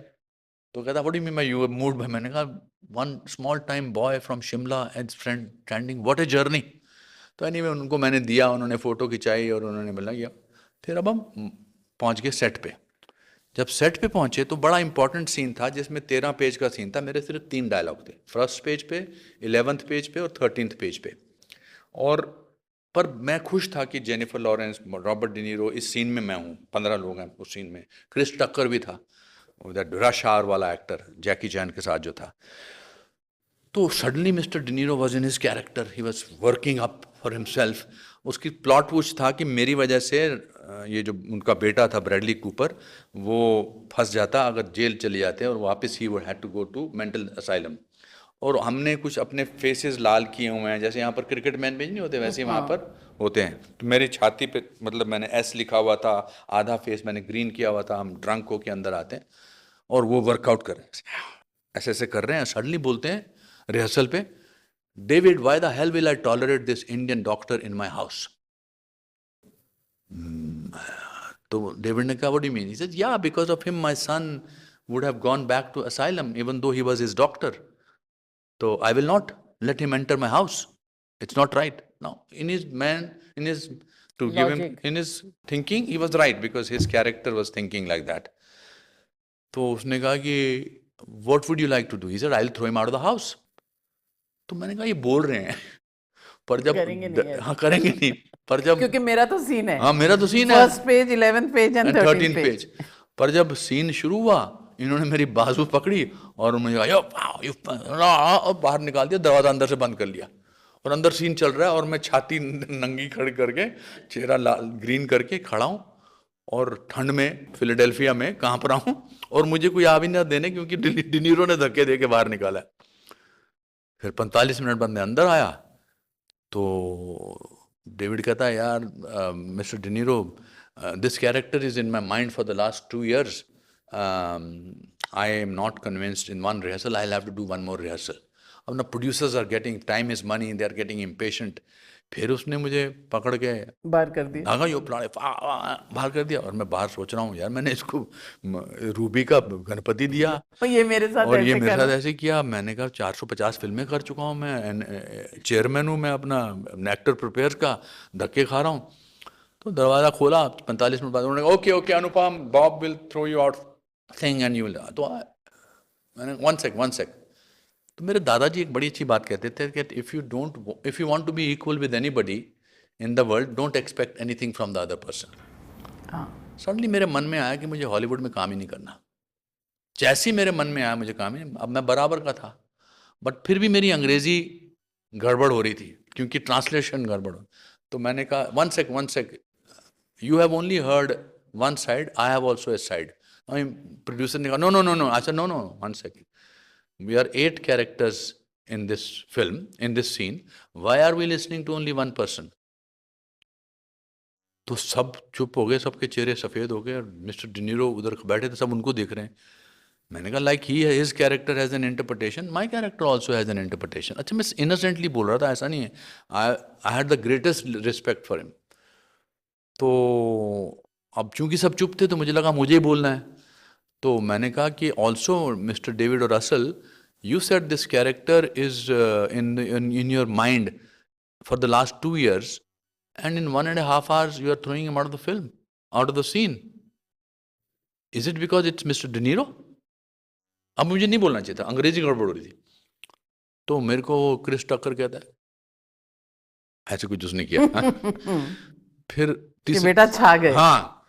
तो कहता what do you mean by you are moved by, मैंने कहा one small time boy from Shimla and friend standing, what a journey. तो एनीवे उनको मैंने दिया, उन्होंने फ़ोटो खिंचाई और उन्होंने मिला किया। फिर अब हम पहुंच गए सेट पे। जब सेट पे पहुंचे तो बड़ा इंपॉर्टेंट सीन था जिसमें 13 पेज का सीन था, मेरे सिर्फ 3 डायलॉग थे, फर्स्ट पेज पे, 11th पेज पे और 13th पेज पे। और पर मैं खुश था कि जेनिफर लॉरेंस, रॉबर्ट डिनीरो, इस सीन में मैं हूँ, 15 लोग हैं उस सीन में, क्रिस टक्कर भी था, रश आवर वाला एक्टर जैकी चैन के साथ जो था। तो suddenly mister De Niro was in his character, he was working up for himself. उसकी प्लॉट पूछ था कि मेरी वजह से ये जो उनका बेटा था ब्रैडली कूपर, वो फंस जाता अगर जेल चले जाते और वापस ही वो had to go to mental asylum. और हमने कुछ अपने फेसेस लाल किए हुए हैं, जैसे यहाँ पर क्रिकेट मैन पेज नहीं होते वैसे वहाँ पर होते हैं। तो मेरी छाती पे मतलब मैंने एस लिखा हुआ था, आधा फेस मैंने ग्रीन किया हुआ था, हम ड्रंक होके अंदर आते हैं और वो वर्कआउट कर रहे हैं, ऐसे ऐसे कर रहे हैं। सडनली बोलते हैं रिहर्सल पे, David why the hell will I tolerate this Indian doctor in my house. तो डेविड ने कहा what do you mean, he said yeah because of him my son would have gone back to asylum even though he was his doctor, so I will not let him enter my house. It's not right. Now, to give him, logic. in his thinking, he was right because his character was thinking like that. तो उसने कहा कि what would you like to do? He said, I'll throw him out of the house. तो मैंने कहा ये बोल रहे हैं पर जब करेंगे नहीं ऐसा। हाँ करेंगे नहीं, पर जब क्योंकि मेरा तो सीन है, हाँ मेरा तो सीन है first page, 11th page and 13th 13th page. Page. पर जब सीन शुरू हुआ इन्होंने मेरी बाजू पकड़ी और मुझे कहा और बाहर निकाल दिया, दरवाजा अंदर से बंद कर लिया। और अंदर सीन चल रहा है और मैं छाती नंगी खड़ी करके, चेहरा लाल ग्रीन करके खड़ा हूँ और ठंड में फिलाडेल्फिया में कांप रहा हूँ और मुझे कोई आ भी ना देने क्योंकि डिनीरो ने धक्के दे के बाहर निकाला। फिर 45 मिनट बाद मैं अंदर आया तो डेविड कहता है यार mister De Niro, this character is in my mind for the last 2 years. I am not convinced in one rehearsal, I'll have to do one more rehearsal. अब ना producers are getting, time is money, they are getting impatient. फिर उसने मुझे पकड़ के बाहर कर दिया। धागा यो पुराने बाहर कर दिया और मैं बाहर सोच रहा हूँ यार मैंने इसको रूबी का गणपति दिया और ये मेरे साथ और ये ऐसे मेरे कर साथ रहा। ऐसे किया। मैंने कहा 450 फिल्में कर चुका हूँ मैं, चेयरमैन हूँ मैं अपना एक्टर प्रिपेयर का, धक्के खा रहा हूँ। तो दरवाज़ा खोला 45 मिनट बाद उन्होंने कहा okay okay Anupam, Bob will throw you out thing and you will. तो मैंने वन सेक। तो मेरे दादाजी एक बड़ी अच्छी बात कहते थे कि if you want to be equal with anybody in the world don't expect anything from the other person. हाँ, सडनली मेरे मन में आया कि मुझे हॉलीवुड में काम ही नहीं करना। जैसे ही मेरे मन में आया मुझे काम ही, अब मैं बराबर का था बट फिर भी मेरी अंग्रेजी गड़बड़ हो रही थी क्योंकि ट्रांसलेशन गड़बड़ हो। तो मैंने कहा one sec, you have only heard one side, I have also a side. Producer ने कहा नो नो नो नो, अच्छा no no one second, we are 8 characters in this film, in this scene, why are we listening to only one person? तो सब चुप हो गए, सबके चेहरे सफ़ेद हो गए और मिस्टर डिनीरो उधर बैठे थे, सब उनको देख रहे हैं। मैंने कहा like he his character has an interpretation, my character also has an interpretation. अच्छा मैं इनोसेंटली बोल रहा था, ऐसा नहीं है, I had the greatest respect for him. तो अब चूंकि सब चुप थे तो मुझे लगा मुझे ही बोलना है। तो मैंने कहा कि ऑल्सो मिस्टर डेविड और Russell, You said this character is in your mind for the last 2 years, and in 1.5 hours you are throwing him out of the film, out of the scene. Is it because it's Mr. De Niro? अब मुझे नहीं बोलना चाहिए था, अंग्रेजी गड़बड़ हो रही थी. तो मेरे को क्रिस टकर कहता है, ऐसे कुछ उसने किया. फिर कि बेटा छा गए. हाँ,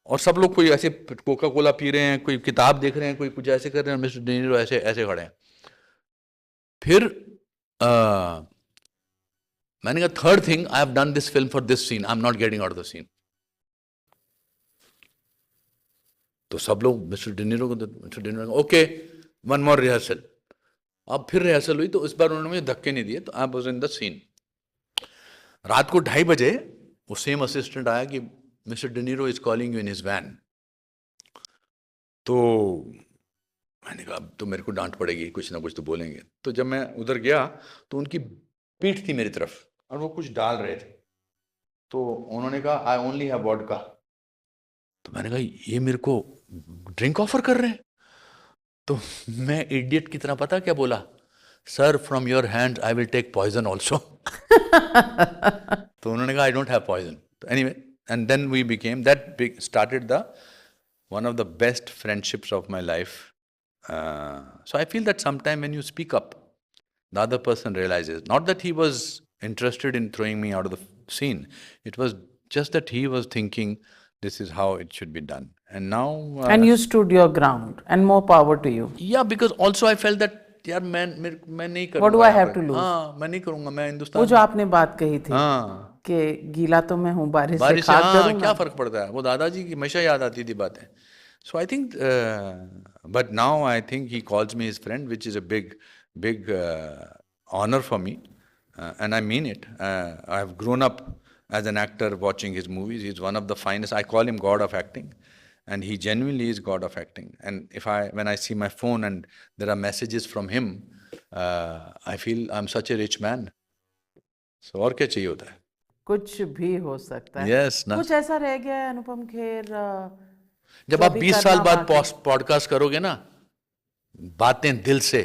और सब लोग कोई ऐसे कोका कोला पी रहे हैं, कोई किताब देख रहे हैं, कोई कुछ ऐसे कर रहे हैं, मिस्टर De Niro ऐसे ऐसे खड़े हैं. फिर मैंने कहा, third thing, I have done this film for this scene, I am not getting out of the scene. तो सब लोग मिस्टर De Niro को ओके, वन मोर रिहर्सल. अब फिर रिहर्सल हुई, तो इस बार उन्होंने मुझे धक्के नहीं दिए, तो I was in the scene. रात को 2:30 बजे वो सेम असिस्टेंट आया कि mister De Niro is calling you in his van. तो मैंने कहा, अब तो मेरे को डांट पड़ेगी, कुछ ना कुछ तो बोलेंगे. तो जब मैं उधर गया तो उनकी पीठ थी मेरी तरफ और वो कुछ डाल रहे थे. तो उन्होंने कहा, आई ओनली हैव वोडका. तो मैंने कहा, ये मेरे को ड्रिंक ऑफर कर रहे हैं. तो मैं इडियट की तरह पता क्या बोला, sir from your hand I will take poison also. तो उन्होंने कहा, I don't have poison. Anyway, and then we became that started the one of the best friendships of my life. So I feel that sometime when you speak up, the other person realizes, not that he was interested in throwing me out of the scene, it was just that he was thinking this is how it should be done. And now and you stood your ground, and more power to you. yeah, because also I felt that यार मैं नहीं करूँगा. What do I have to lose? हाँ, मैं नहीं करूँगा. मैं हिंदुस्तान, वो जो आपने बात कही थी, हाँ, कि गीला तो मैं हूँ, बारिश से बारिश, खाक हाँ, करूँगा. क्या फर्क पड़ता है. वो दादाजी की हमेशा याद आती थी बातें. So I think, but now I think he calls me his friend, which is a big honor for me, and I mean it. I have grown up as an actor watching his movies. He's one of the finest. I call him God of acting, and he genuinely is God of acting. And when I see my phone and there are messages from him, I feel I'm such a rich man. So और क्या चाहिए होता है? कुछ भी हो सकता है. Yes, ना. कुछ ऐसा रह गया है अनुपम खेर, जब आप 20 साल बाद पॉडकास्ट करोगे ना, बातें दिल से,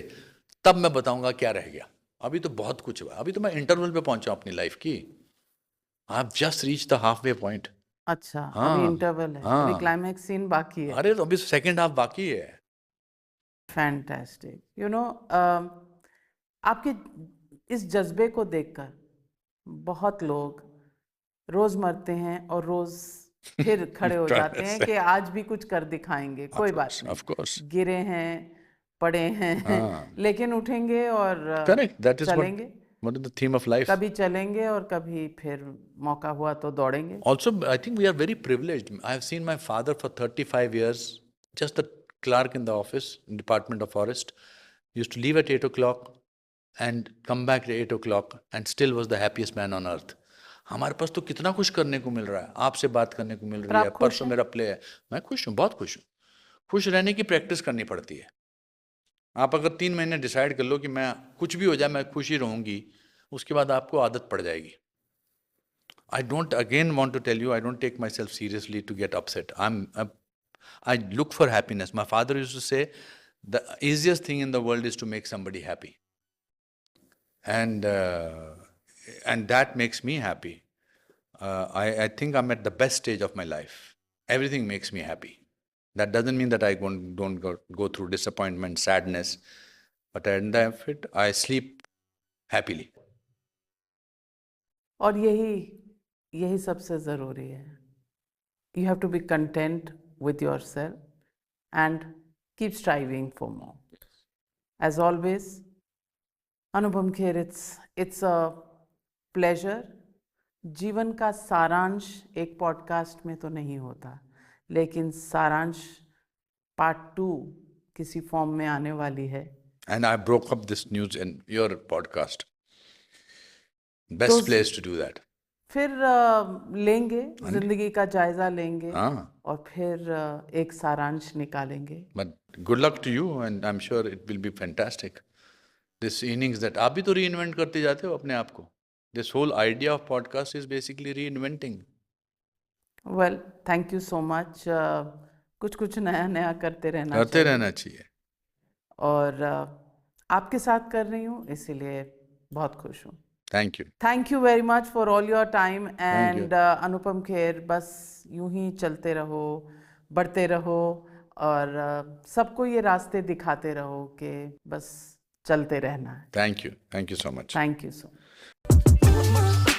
तब मैं बताऊंगा क्या रह गया. अभी तो बहुत कुछ हुआ. अभी तो मैं इंटरवल पे पहुंचा अपनी लाइफ की. I have just reach the halfway point. अच्छा, अभी इंटरवल है, अभी क्लाइमैक्स सीन बाकी है. अरे तो अभी सेकंड हाफ बाकी है. फैंटास्टिक. यू नो, आपके इस जज्बे को देखकर बहुत लोग रोज मरते हैं और रोज फिर खड़े हो जाते हैं कि आज भी कुछ कर दिखाएंगे. कोई बात नहीं, ऑफ कोर्स, गिरे हैं, पड़े हैं, लेकिन उठेंगे और करेक्ट, दैट इज चलेंगे. what is the theme of life. कभी चलेंगे और कभी फिर मौका हुआ तो दौड़ेंगे. Also, I think we are very privileged. I have seen my father for 35 years, just a clerk in the office, in Department of Forest. He used to leave at 8 o'clock and come back at 8 o'clock and still was the happiest man on earth. हमारे पास तो कितना कुछ करने को मिल रहा है. आपसे बात करने को मिल रही है, परसों मेरा प्ले है. मैं खुश हूँ, बहुत खुश हूँ. खुश रहने की प्रैक्टिस करनी पड़ती है. आप अगर 3 महीने डिसाइड कर लो कि मैं कुछ भी हो जाए मैं खुश ही रहूँगी, उसके बाद आपको आदत पड़ जाएगी. I don't again want to tell you, I don't take myself seriously to get upset. I look for happiness. My father used to say, the easiest thing in the world is to make somebody happy. And that makes me happy. I think I'm at the best stage of my life. Everything makes me happy. That doesn't mean that I don't go through disappointment, sadness, but at the end of it, I sleep happily. और यही सबसे ज़रूरी है. You have to be content with yourself and keep striving for more. As always, Anupam Kher, it's a pleasure. जीवन का सारांश एक पॉडकास्ट में तो नहीं होता, लेकिन सारांश पार्ट 2 किसी फॉर्म में आने वाली है. And I broke up this news in your podcast. Best place to do that. फिर लेंगे, जिंदगी का जायजा लेंगे और फिर एक सारांश निकालेंगे. But good luck to you and I'm sure it will be fantastic. This innings that आप भी तो reinvent करते जाते हो अपने आप को. This whole idea of podcast is basically reinventing. Well, thank you so much. कुछ नया करते रहना चाहिए. और आपके साथ कर रही हूँ, इसीलिए बहुत खुश हूँ। Thank you. Thank you very much for all your time and Anupam Kher, बस यूं ही चलते रहो, बढ़ते रहो और सबको ये रास्ते दिखाते रहो कि बस चलते रहना है। Thank you so much. Thank you so much.